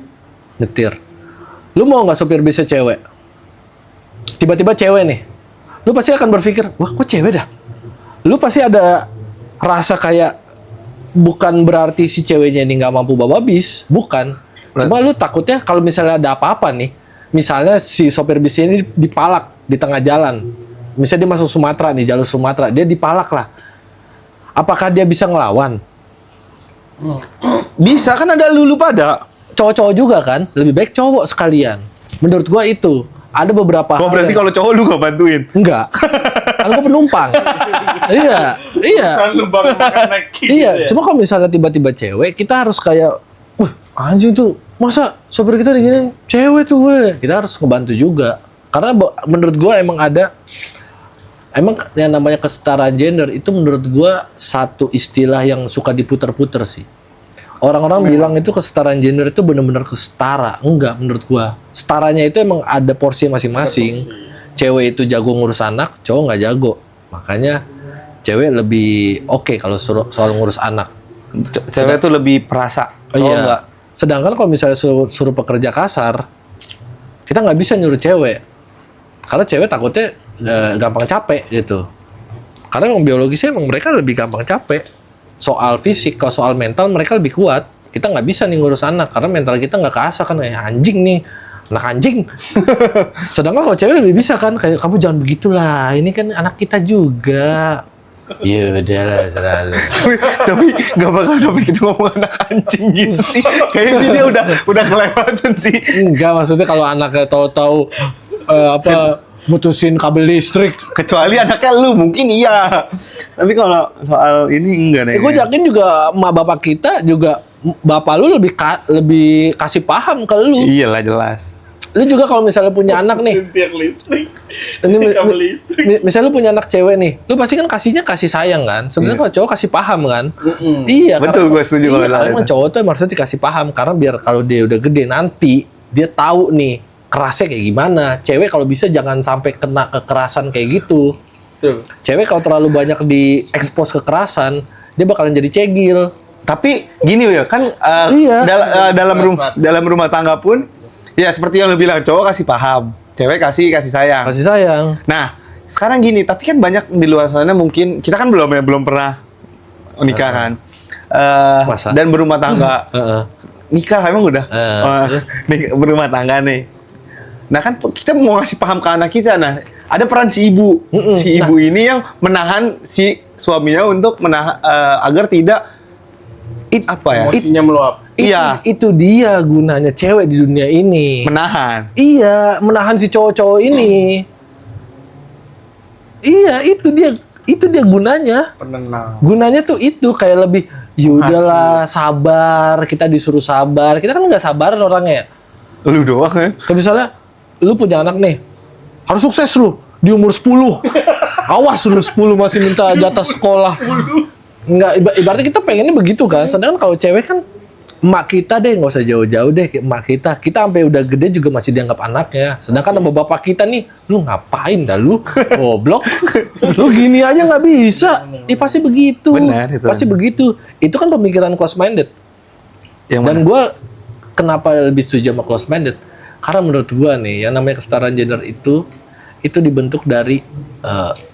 [SPEAKER 1] nyetir. Lu mau nggak sopir bisnya cewek? Tiba-tiba cewek nih, lu pasti akan berpikir, wah kok cewek dah? Lu pasti ada rasa kayak bukan berarti si ceweknya ini nggak mampu bawa bis, bukan. Cuma lu takutnya kalau misalnya ada apa-apa nih, misalnya si sopir bisnya ini dipalak di tengah jalan, misalnya dia masuk Sumatera nih, jalur Sumatera, dia dipalak lah. Apakah dia bisa ngelawan?
[SPEAKER 3] Bisa kan ada lulu pada.
[SPEAKER 1] Cowok-cowok juga kan, lebih baik cowok sekalian. Menurut gua itu ada beberapa.
[SPEAKER 3] Oh, berarti kalau cowok lu gak bantuin?
[SPEAKER 1] enggak, kan gua penumpang. Iya.
[SPEAKER 2] Selalu bang makan naik gitu
[SPEAKER 1] Iya,
[SPEAKER 2] ya.
[SPEAKER 1] cuma kalau misalnya tiba-tiba cewek, kita harus kayak, wah anjing tuh, masa sopir kita diginin cewek tuh, weh. Kita harus ngebantu juga. Karena menurut gua emang yang namanya kesetaraan gender itu menurut gua satu istilah yang suka diputer-puter sih. Orang-orang bilang itu kesetaraan gender itu benar-benar kesetara. Enggak, menurut gua. Setaranya itu emang ada porsi masing-masing. Cewek itu jago ngurus anak, cowok nggak jago. Makanya cewek lebih oke kalau soal ngurus anak.
[SPEAKER 3] Cewek tuh lebih perasa. Cowok enggak.
[SPEAKER 1] Sedangkan kalau misalnya suruh pekerja kasar, kita nggak bisa nyuruh cewek. Karena cewek takutnya gampang capek gitu. Karena emang biologisnya emang mereka lebih gampang capek. Soal fisik, kalau soal mental mereka lebih kuat. Kita nggak bisa nih ngurus anak karena mental kita nggak keasah kan, kayak anjing nih, anak anjing. Sedangkan kalau cewek lebih bisa kan, kayak kamu jangan begitulah, ini kan anak kita juga. Ya udahlah, selalu.
[SPEAKER 3] tapi nggak bakal sampai kita ngomong anak anjing gitu sih. Kayaknya dia udah kelewatan sih.
[SPEAKER 1] Enggak, maksudnya kalau anaknya tahu-tahu mutusin kabel listrik.
[SPEAKER 3] Kecuali anaknya lu mungkin iya. Tapi kalau soal ini enggak deh.
[SPEAKER 1] Gue yakin juga emak bapak kita juga, bapak lu lebih kasih paham ke lu.
[SPEAKER 3] Iyalah jelas.
[SPEAKER 1] Lu juga kalau misalnya punya anak nih,
[SPEAKER 2] Tiang listrik.
[SPEAKER 1] ini
[SPEAKER 2] Kabel listrik.
[SPEAKER 1] misalnya lu punya anak cewek nih, lu pasti kan kasihnya kasih sayang kan. Sebenarnya kalau cowok kasih paham kan. Iya.
[SPEAKER 3] Betul, gue setuju kalau
[SPEAKER 1] karena
[SPEAKER 3] itu.
[SPEAKER 1] emang cowok tuh harusnya dikasih paham karena biar kalau dia udah gede nanti dia tahu nih kerasnya kayak gimana. Cewek kalau bisa jangan sampai kena kekerasan kayak gitu.
[SPEAKER 2] Betul.
[SPEAKER 1] Cewek kalau terlalu banyak diekspos kekerasan, dia bakalan jadi cegil.
[SPEAKER 3] Tapi gini ya kan
[SPEAKER 1] Iya.
[SPEAKER 3] dalam rumah tangga pun ya seperti yang lu bilang, cowok kasih paham, cewek kasih sayang.
[SPEAKER 1] Kasih sayang.
[SPEAKER 3] Nah, sekarang gini, tapi kan banyak di luar sana mungkin kita kan belum pernah nikah kan.
[SPEAKER 1] Masa?
[SPEAKER 3] Dan berumah tangga.
[SPEAKER 1] Heeh.
[SPEAKER 3] Nikah emang udah. Berumah tangga nih. Nah, kan kita mau ngasih paham ke anak kita. Nah, ada peran si ibu. Si ibu ini yang menahan si suaminya untuk agar tidak
[SPEAKER 2] Emosinya meluap.
[SPEAKER 3] Iya,
[SPEAKER 1] Itu dia gunanya cewek di dunia ini.
[SPEAKER 3] menahan.
[SPEAKER 1] Iya, menahan si cowok-cowok ini. Iya, itu dia gunanya.
[SPEAKER 2] Penenang.
[SPEAKER 1] Gunanya tuh itu kayak lebih yaudahlah sabar, kita disuruh sabar. Kita kan nggak sabaran orangnya.
[SPEAKER 3] Lu doang ya.
[SPEAKER 1] Kayak misalnya lu punya anak nih, harus sukses lu di umur 10. Awas lu 10 masih minta jatah sekolah. Enggak, ibaratnya kita pengennya begitu kan. Sedangkan kalau cewek kan emak kita deh, nggak usah jauh-jauh deh kayak emak kita. Kita sampai udah gede juga masih dianggap anaknya. Sedangkan sama bapak kita nih, lu ngapain dah lu? Goblok. Lu gini aja nggak bisa. Pasti begitu.
[SPEAKER 3] Benar, itu.
[SPEAKER 1] Pasti begitu. Itu kan pemikiran close minded.
[SPEAKER 3] Yang
[SPEAKER 1] Dan
[SPEAKER 3] mana?
[SPEAKER 1] gue kenapa lebih setuju sama close minded? Karena menurut gue nih, yang namanya kesetaraan gender itu dibentuk dari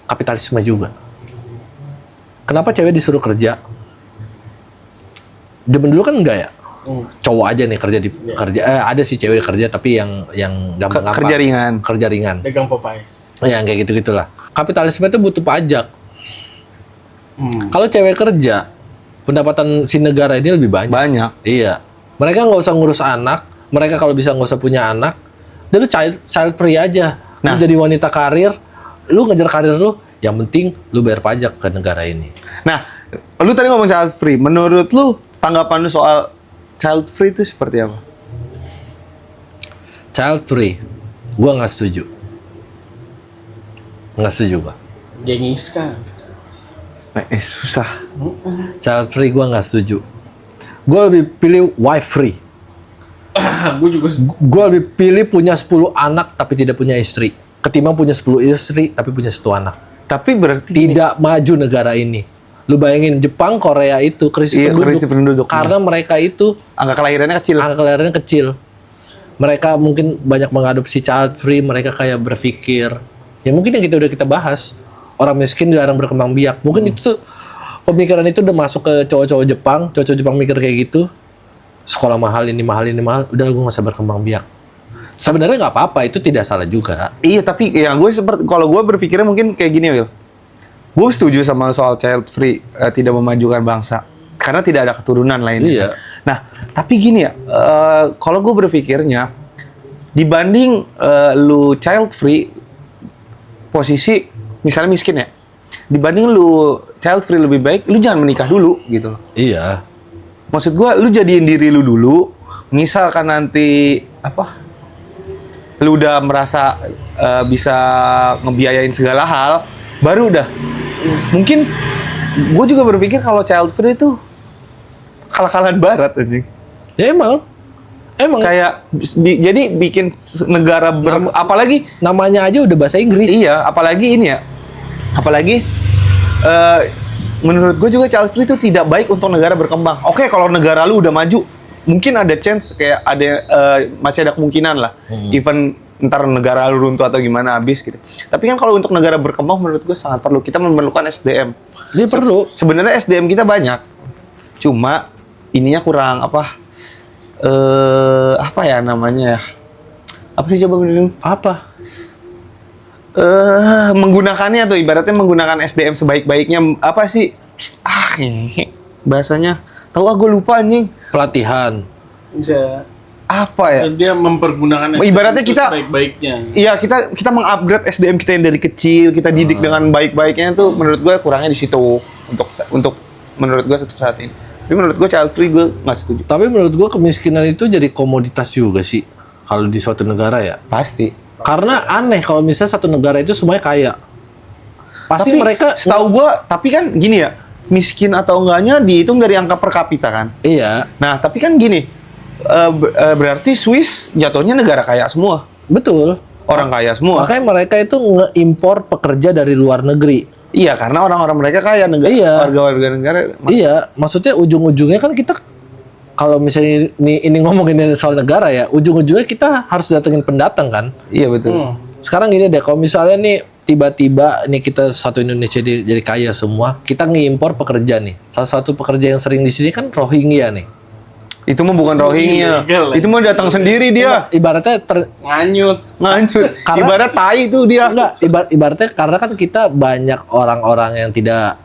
[SPEAKER 1] kapitalisme juga. Kenapa cewek disuruh kerja? Zaman dulu kan enggak ya? Cowok aja nih kerja ada sih cewek kerja tapi yang gampang-gampang.
[SPEAKER 3] Kerja ringan.
[SPEAKER 1] Kerja ringan.
[SPEAKER 2] Dagang Popeyes.
[SPEAKER 1] Ya kayak gitu-gitulah. Kapitalisme itu butuh pajak. Kalau cewek kerja, pendapatan si negara ini lebih banyak.
[SPEAKER 3] Banyak.
[SPEAKER 1] Iya. Mereka nggak usah ngurus anak. Mereka kalau bisa nggak usah punya anak. Dia lu child free aja. Lu
[SPEAKER 3] Nah.
[SPEAKER 1] jadi wanita karir. Lu ngejar karir lu. Yang penting lu bayar pajak ke negara ini.
[SPEAKER 3] Nah, lu tadi ngomong child free. Menurut lu tanggapan lu soal child free itu seperti apa?
[SPEAKER 1] Child free, gua nggak setuju. Nggak setuju gua.
[SPEAKER 2] Gengiska.
[SPEAKER 3] Susah.
[SPEAKER 1] Child free gua nggak setuju. Gua lebih pilih wife free.
[SPEAKER 2] Gue juga
[SPEAKER 1] Gua lebih pilih punya 10 anak tapi tidak punya istri. Ketimbang punya 10 istri tapi punya 1 anak.
[SPEAKER 3] Tapi berarti gini,
[SPEAKER 1] Tidak maju negara ini. Lu bayangin Jepang, Korea itu krisis
[SPEAKER 3] Iya,
[SPEAKER 1] penduduk.
[SPEAKER 3] krisis penduduk,
[SPEAKER 1] Karena mereka itu
[SPEAKER 3] angka kelahirannya kecil.
[SPEAKER 1] angka kelahirannya kecil. Mereka mungkin banyak mengadopsi child free, mereka kayak berpikir, ya mungkin yang udah kita bahas, orang miskin dilarang berkembang biak. Mungkin itu tuh pemikiran itu udah masuk ke cowok-cowok Jepang mikir kayak gitu. Sekolah mahal, ini mahal, udah gue nggak usah berkembang biak. Sebenarnya nggak apa-apa, itu tidak salah juga.
[SPEAKER 3] Iya, tapi ya gue seperti kalau gue berpikirnya mungkin kayak gini, Will. Gue setuju sama soal child free, tidak memajukan bangsa karena tidak ada keturunan lainnya.
[SPEAKER 1] Iya.
[SPEAKER 3] Nah, tapi gini ya, kalau gue berpikirnya dibanding lu child free, posisi misalnya miskin ya, dibanding lu child free lebih baik lu jangan menikah dulu gitu.
[SPEAKER 1] Iya.
[SPEAKER 3] Maksud gue, lu jadiin diri lu dulu. Misalkan nanti apa? Lu udah merasa bisa ngebiayain segala hal, baru udah. Mungkin gue juga berpikir kalau child free itu kalah-kalahan barat anjing.
[SPEAKER 1] Ya emang
[SPEAKER 3] Kayak jadi bikin negara apalagi
[SPEAKER 1] namanya aja udah bahasa Inggris.
[SPEAKER 3] iya, apalagi ini ya. Apalagi menurut gue juga child free itu tidak baik untuk negara berkembang. Oke, kalau negara lu udah maju, mungkin ada chance kayak ada masih ada kemungkinan lah. Even ntar negara lu runtuh atau gimana habis gitu. Tapi kan kalau untuk negara berkembang menurut gue sangat perlu. Kita memerlukan SDM.
[SPEAKER 1] Dia perlu.
[SPEAKER 3] Sebenarnya SDM kita banyak. Cuma ininya kurang apa ya namanya ya? Apa sih coba benerin?
[SPEAKER 1] Apa?
[SPEAKER 3] Menggunakannya tuh ibaratnya menggunakan SDM sebaik-baiknya apa sih? Bahasanya. Tahu gue lupa anjing.
[SPEAKER 1] Pelatihan.
[SPEAKER 2] Bisa.
[SPEAKER 3] Apa ya?
[SPEAKER 2] Dia mempergunakan
[SPEAKER 3] Ibaratnya
[SPEAKER 2] itu
[SPEAKER 3] kita-
[SPEAKER 2] sebaik-baiknya.
[SPEAKER 3] Iya, kita mengupgrade SDM kita yang dari kecil, kita didik dengan baik-baiknya tuh menurut gue kurangnya di situ untuk menurut gue saat ini. Tapi menurut gue child free gue nggak setuju.
[SPEAKER 1] Tapi menurut gua kemiskinan itu jadi komoditas juga sih kalau di suatu negara ya.
[SPEAKER 3] Pasti.
[SPEAKER 1] Karena aneh kalau misalnya satu negara itu semuanya kaya. Pasti
[SPEAKER 3] Tapi
[SPEAKER 1] mereka
[SPEAKER 3] setahu gue, tapi kan gini ya, miskin atau enggaknya dihitung dari angka per kapita kan.
[SPEAKER 1] Iya,
[SPEAKER 3] Nah, tapi kan gini, berarti Swiss jatuhnya negara kaya semua,
[SPEAKER 1] betul.
[SPEAKER 3] orang kaya semua.
[SPEAKER 1] Makanya mereka itu ngeimpor pekerja dari luar negeri.
[SPEAKER 3] Iya, karena orang-orang mereka kaya,
[SPEAKER 1] Iya.
[SPEAKER 3] warga-warga negara.
[SPEAKER 1] Iya, maksudnya ujung-ujungnya kan kita kalau misalnya ini ngomongin soal negara ya, ujung-ujungnya kita harus datengin pendatang kan.
[SPEAKER 3] Iya betul.
[SPEAKER 1] Sekarang gini deh, kalau misalnya nih tiba-tiba nih kita satu Indonesia jadi kaya semua, kita ngimpor pekerja nih. Salah satu pekerja yang sering di sini kan Rohingya nih.
[SPEAKER 3] Itu mah bukan Rohingya,
[SPEAKER 2] ilegal, ya.
[SPEAKER 3] itu mah datang sendiri dia,
[SPEAKER 1] Ibaratnya
[SPEAKER 2] Nganyut.
[SPEAKER 3] ngancut.
[SPEAKER 1] Karena-
[SPEAKER 3] Ibarat tai itu dia.
[SPEAKER 1] enggak, ibaratnya karena kan kita banyak orang-orang yang tidak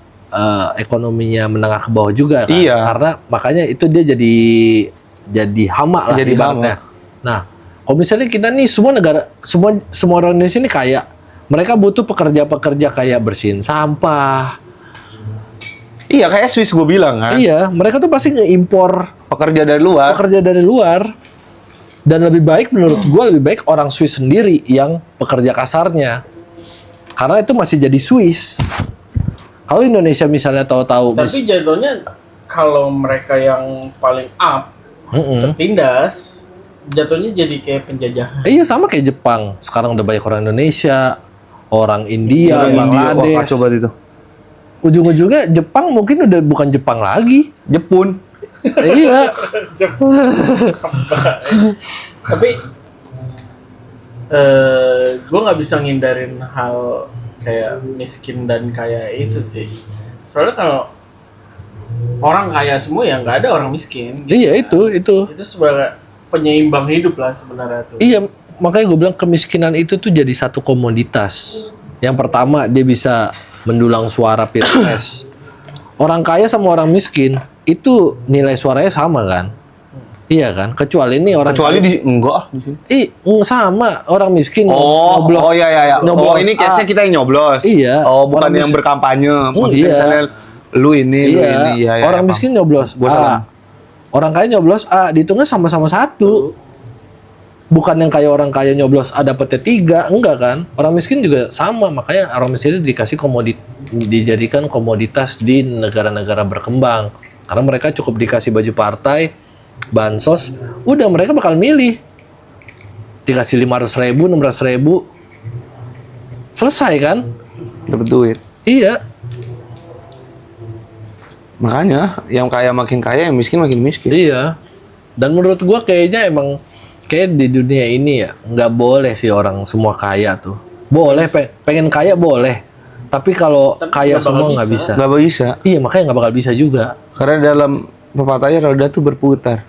[SPEAKER 1] ekonominya menengah ke bawah juga kan.
[SPEAKER 3] Iya.
[SPEAKER 1] Karena makanya itu dia jadi hama lah
[SPEAKER 3] Jadi
[SPEAKER 1] ibaratnya. Nah, kalau misalnya kita nih semua orang Indonesia ini kaya, mereka butuh pekerja-pekerja kayak bersihin sampah.
[SPEAKER 3] Iya, kayak Swiss gue bilang kan,
[SPEAKER 1] Iya, mereka tuh pasti ngeimpor
[SPEAKER 3] pekerja dari luar.
[SPEAKER 1] pekerja dari luar. Dan lebih baik menurut gua lebih baik orang Swiss sendiri yang pekerja kasarnya. Karena itu masih jadi Swiss. Kalau Indonesia misalnya tahu-tahu
[SPEAKER 2] Tapi jatuhnya kalau mereka yang paling up tertindas, jatuhnya jadi kayak penjajahan.
[SPEAKER 1] iya sama kayak Jepang. Sekarang udah banyak orang Indonesia, orang India,
[SPEAKER 3] Orang India, wah,
[SPEAKER 1] Bangladesh.
[SPEAKER 3] kacau banget itu.
[SPEAKER 1] Ujung-ujungnya Jepang mungkin udah bukan Jepang lagi.
[SPEAKER 3] Jepun.
[SPEAKER 1] Iya.
[SPEAKER 2] Tapi gue nggak bisa ngindarin hal kayak miskin dan kaya itu sih. Soalnya kalau orang kaya semua ya nggak ada orang miskin.
[SPEAKER 1] Iya itu.
[SPEAKER 2] Itu sebagai penyeimbang hidup lah sebenarnya tuh.
[SPEAKER 1] Iya, makanya gue bilang kemiskinan itu tuh jadi satu komoditas. Yang pertama dia bisa mendulang suara pilpres. Orang kaya sama orang miskin itu nilai suaranya sama kan? Iya kan? Kecuali ini orang
[SPEAKER 3] Kecuali
[SPEAKER 1] kaya-
[SPEAKER 3] enggak di sini.
[SPEAKER 1] sama orang miskin
[SPEAKER 3] Oh,
[SPEAKER 1] nyoblos.
[SPEAKER 3] iya. Oh,
[SPEAKER 1] nyoblos
[SPEAKER 3] ini case-nya
[SPEAKER 1] A.
[SPEAKER 3] kita yang nyoblos.
[SPEAKER 1] Iya.
[SPEAKER 3] Oh, bukan
[SPEAKER 1] Orang
[SPEAKER 3] yang berkampanye. Maksudnya
[SPEAKER 1] iya.
[SPEAKER 3] misalnya lu ini, lu
[SPEAKER 1] Iya,
[SPEAKER 3] ini. Iya,
[SPEAKER 1] orang
[SPEAKER 3] paham.
[SPEAKER 1] miskin nyoblos
[SPEAKER 3] Gua
[SPEAKER 1] A.
[SPEAKER 3] salah.
[SPEAKER 1] Orang kaya nyoblos A, dihitungnya sama-sama satu. Bukan yang kayak orang kaya nyoblos A dapetnya 3, enggak kan? Orang miskin juga sama, makanya orang miskin itu dijadikan komoditas di negara-negara berkembang. Karena mereka cukup dikasih baju partai, bansos, udah mereka bakal milih. Dikasih 500.000, 600.000, selesai kan?
[SPEAKER 3] Dapat duit.
[SPEAKER 1] Iya.
[SPEAKER 3] Makanya yang kaya makin kaya, yang miskin makin miskin.
[SPEAKER 1] Iya. Dan menurut gua kayaknya emang kayak di dunia ini ya nggak boleh sih orang semua kaya tuh. Boleh pengen kaya boleh. Tapi kalau
[SPEAKER 2] Tapi
[SPEAKER 1] kaya
[SPEAKER 2] nggak bakal
[SPEAKER 1] semua nggak
[SPEAKER 2] bisa.
[SPEAKER 1] bisa.
[SPEAKER 3] Nggak bisa.
[SPEAKER 1] Iya, makanya nggak bakal bisa juga.
[SPEAKER 3] Karena dalam pepatahnya roda tuh berputar.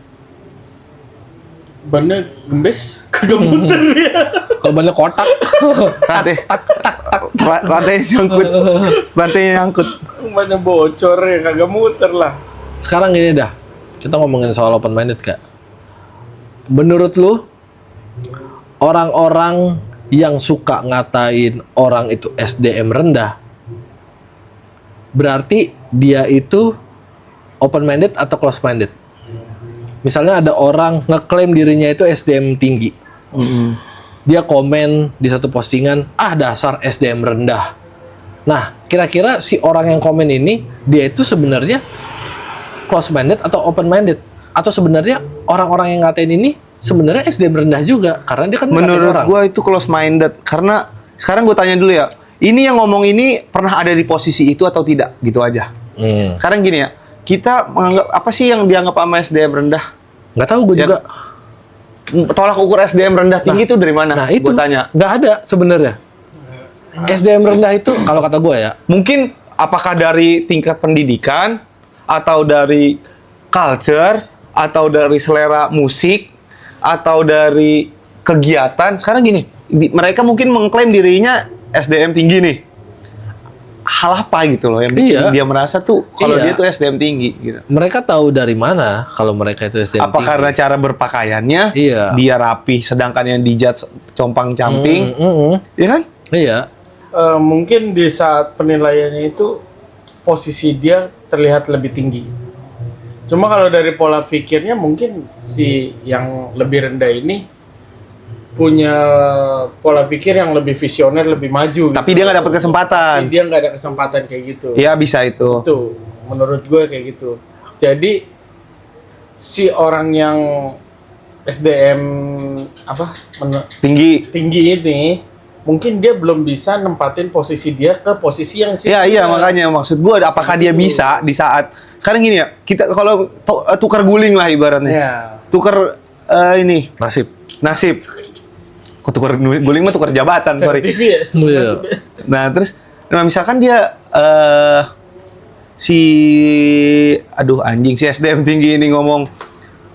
[SPEAKER 2] Bannya gembes, kagak muter ya.
[SPEAKER 1] Kalau banyak kotak,
[SPEAKER 3] Rantai nyangkut. Rantai nyangkut.
[SPEAKER 2] Bannya bocor ya, kagak muter lah.
[SPEAKER 1] sekarang gini dah. Kita ngomongin soal open minded, Kak. Menurut lu, orang-orang yang suka ngatain orang itu SDM rendah, berarti dia itu open minded atau close minded? Misalnya ada orang ngeklaim dirinya itu SDM tinggi. Dia komen di satu postingan, dasar SDM rendah. Nah, kira-kira si orang yang komen ini, dia itu sebenarnya close minded atau open minded? Atau sebenarnya orang-orang yang ngatain ini sebenarnya SDM rendah juga karena dia kan ngatain
[SPEAKER 3] Menurut
[SPEAKER 1] orang.
[SPEAKER 3] gua itu close minded karena sekarang gue tanya dulu ya. Ini yang ngomong ini pernah ada di posisi itu atau tidak? Gitu aja. Sekarang gini ya. Kita menganggap apa sih yang dianggap sama SDM rendah?
[SPEAKER 1] Nggak tahu gue
[SPEAKER 3] Ya,
[SPEAKER 1] juga.
[SPEAKER 3] Tolak ukur SDM rendah tinggi itu dari mana?
[SPEAKER 1] Nah, itu
[SPEAKER 3] Gue tanya.
[SPEAKER 1] nggak ada sebenarnya. SDM rendah itu kalau kata gue ya,
[SPEAKER 3] Mungkin apakah dari tingkat pendidikan atau dari culture atau dari selera musik atau dari kegiatan. Sekarang gini, mereka mungkin mengklaim dirinya SDM tinggi nih. Hal apa gitu loh yang bikin
[SPEAKER 1] Iya.
[SPEAKER 3] dia merasa tuh kalau
[SPEAKER 1] Iya.
[SPEAKER 3] dia tuh SDM tinggi gitu.
[SPEAKER 1] mereka tahu dari mana kalau mereka itu SDM
[SPEAKER 3] Apa
[SPEAKER 1] tinggi.
[SPEAKER 3] karena cara berpakaiannya
[SPEAKER 1] Iya.
[SPEAKER 3] dia rapi sedangkan yang dijudge compang-camping, ya kan?
[SPEAKER 1] Iya.
[SPEAKER 2] Mungkin di saat penilaiannya itu posisi dia terlihat lebih tinggi. Cuma kalau dari pola pikirnya mungkin si yang lebih rendah ini punya pola pikir yang lebih visioner, lebih maju.
[SPEAKER 3] Tapi dia nggak dapat kesempatan.
[SPEAKER 2] Tapi dia nggak ada kesempatan kayak gitu.
[SPEAKER 3] Ya bisa itu.
[SPEAKER 2] Itu menurut gue kayak gitu. Jadi si orang yang SDM
[SPEAKER 3] Tinggi.
[SPEAKER 2] tinggi ini mungkin dia belum bisa nempatin posisi dia ke posisi yang
[SPEAKER 3] Ya iya makanya maksud gue apakah dia bisa di saat sekarang gini ya kita kalau tukar guling lah ibaratnya.
[SPEAKER 2] Ya.
[SPEAKER 3] Tukar ini nasib. Kok tukar guling mah tukar jabatan, sorry.
[SPEAKER 2] TV ya.
[SPEAKER 1] Iya.
[SPEAKER 3] Nah, terus misalkan dia si SDM tinggi ini ngomong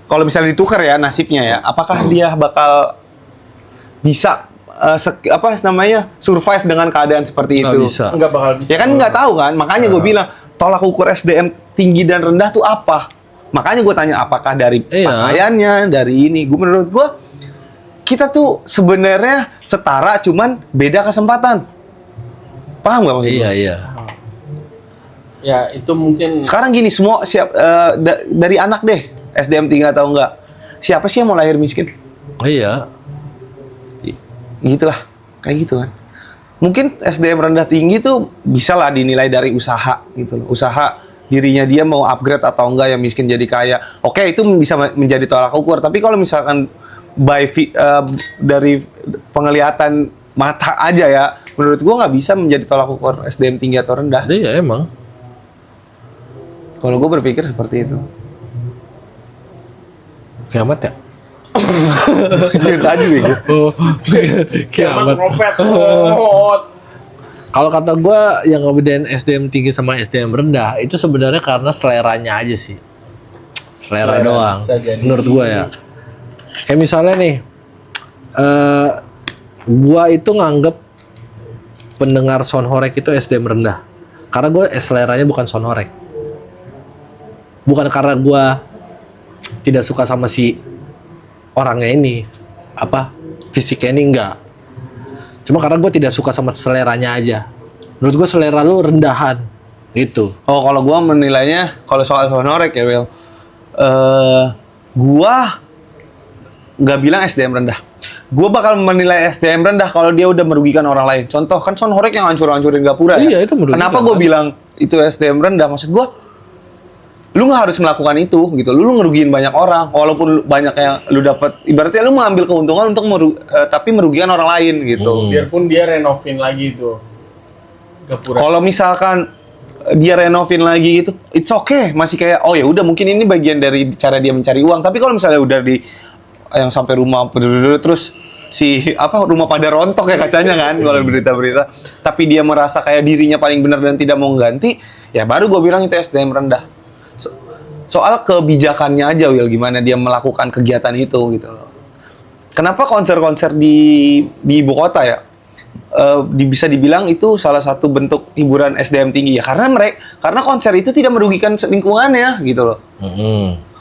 [SPEAKER 3] kalau misalnya ditukar ya nasibnya ya, apakah dia bakal bisa survive dengan keadaan seperti
[SPEAKER 1] Nggak
[SPEAKER 3] itu?
[SPEAKER 1] bisa.
[SPEAKER 2] Nggak bakal bisa.
[SPEAKER 3] Ya kan nggak tahu kan, makanya gue bilang tolak ukur SDM tinggi dan rendah tuh apa? Makanya gue tanya apakah dari
[SPEAKER 1] Iya.
[SPEAKER 3] pakaiannya, dari ini. Menurut gue kita tuh sebenarnya setara, cuman beda kesempatan. Paham nggak maksud gue?
[SPEAKER 1] Iya.
[SPEAKER 2] Ya itu mungkin
[SPEAKER 3] Sekarang gini, semua dari anak deh, SDM tinggi atau enggak. Siapa sih yang mau lahir miskin?
[SPEAKER 1] Iya.
[SPEAKER 3] Gitulah, kayak gitu kan. Mungkin SDM rendah tinggi tuh bisa lah dinilai dari usaha gitu loh. Usaha dirinya dia mau upgrade atau enggak yang miskin jadi kaya. Oke, itu bisa menjadi tolak ukur. Tapi kalau misalkan dari penglihatan mata aja ya, menurut gua nggak bisa menjadi tolak ukur SDM tinggi atau rendah.
[SPEAKER 1] Iya emang.
[SPEAKER 3] Kalau gua berpikir seperti itu.
[SPEAKER 1] Kiamat ya?
[SPEAKER 3] Yang tadi bego.
[SPEAKER 2] kiamat trompet.
[SPEAKER 1] Kalau kata gue yang ngebedain SDM tinggi sama SDM rendah itu sebenarnya karena seleranya aja sih. Selera doang.
[SPEAKER 2] bisa jadi.
[SPEAKER 1] Menurut gue ya. Kayak misalnya nih, gue itu nganggep pendengar soundhorek itu SDM rendah. Karena gue seleranya bukan soundhorek. Bukan karena gue tidak suka sama si orangnya ini, fisiknya ini enggak. Cuma karena gue tidak suka sama seleranya aja. Menurut gue selera lu rendahan, gitu.
[SPEAKER 3] Oh, kalau gua menilainya kalau soal sonorek ya, Will. Gua nggak bilang SDM rendah. Gua bakal menilai SDM rendah kalau dia udah merugikan orang lain. Contoh kan sonorek yang hancur-hancurin Gapura ya.
[SPEAKER 1] Iya, itu merugikan.
[SPEAKER 3] Kenapa gua bilang itu SDM rendah? Maksud gua lu nggak harus melakukan itu gitu. Lu ngerugiin banyak orang walaupun banyak yang lu dapat. Ibaratnya lu mengambil keuntungan untuk tapi merugikan orang lain gitu.
[SPEAKER 2] Biarpun dia renovin lagi itu Gapura.
[SPEAKER 3] Kalau misalkan dia renovin lagi itu, it's okay, masih kayak oh ya udah mungkin ini bagian dari cara dia mencari uang. Tapi kalau misalnya udah yang sampai rumah terus rumah pada rontok ya kacanya kan kalau berita-berita. Tapi dia merasa kayak dirinya paling benar dan tidak mau ganti, ya baru gue bilang itu SDM rendah. Soal kebijakannya aja Will, gimana dia melakukan kegiatan itu gitu loh. Kenapa konser-konser di ibu kota ya bisa dibilang itu salah satu bentuk hiburan SDM tinggi ya, karena konser itu tidak merugikan lingkungannya gitu loh.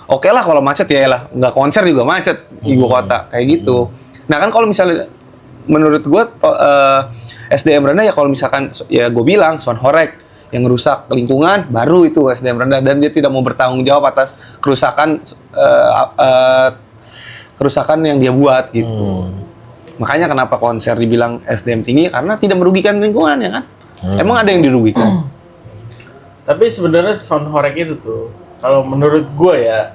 [SPEAKER 3] Oke lah kalau macet ya lah, nggak konser juga macet ibu kota kayak gitu. Nah kan kalau misalnya menurut gue SDM rendah ya kalau misalkan ya gue bilang sound horeg yang rusak lingkungan baru itu SDM rendah, dan dia tidak mau bertanggung jawab atas kerusakan yang dia buat gitu. Makanya kenapa konser dibilang SDM tinggi, karena tidak merugikan lingkungan ya kan. Emang ada yang dirugikan?
[SPEAKER 2] Tapi sebenarnya sound horeg itu tuh, kalau menurut gue ya,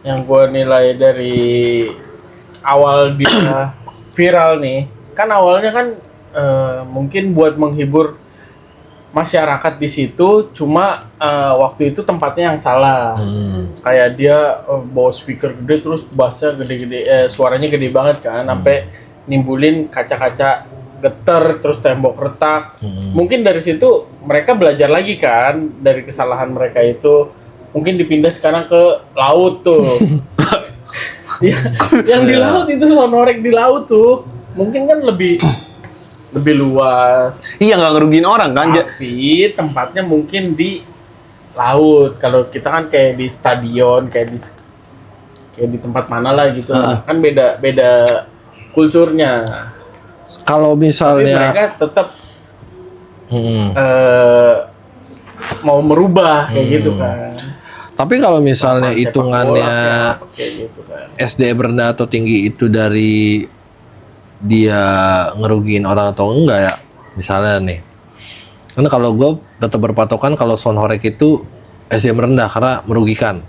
[SPEAKER 2] yang gue nilai dari awal dia viral nih, kan awalnya kan mungkin buat menghibur masyarakat di situ, cuma waktu itu tempatnya yang salah. Kayak dia bawa speaker gede terus bassnya gede-gede, suaranya gede banget kan, sampai nimbulin kaca-kaca getar terus tembok retak. Mungkin dari situ mereka belajar lagi kan dari kesalahan mereka itu. Mungkin dipindah sekarang ke laut tuh. yang di laut itu sound horeg di laut tuh mungkin kan lebih luas.
[SPEAKER 3] Iya, nggak ngerugiin orang kan.
[SPEAKER 2] Tapi tempatnya mungkin di laut. Kalau kita kan kayak di stadion, kayak di tempat mana lah gitu. Kan beda kulturnya.
[SPEAKER 1] Kalau
[SPEAKER 2] Tapi
[SPEAKER 1] misalnya
[SPEAKER 2] mereka tetap mau merubah kayak gitu kan.
[SPEAKER 1] tapi kalau misalnya
[SPEAKER 2] Sepak bola,
[SPEAKER 1] hitungannya
[SPEAKER 2] kayak gitu kan.
[SPEAKER 1] SDM rendah atau tinggi itu dari dia ngerugiin orang atau enggak ya, misalnya nih, karena kalau gue tetap berpatokan kalau sound horeg itu SDM rendah karena merugikan.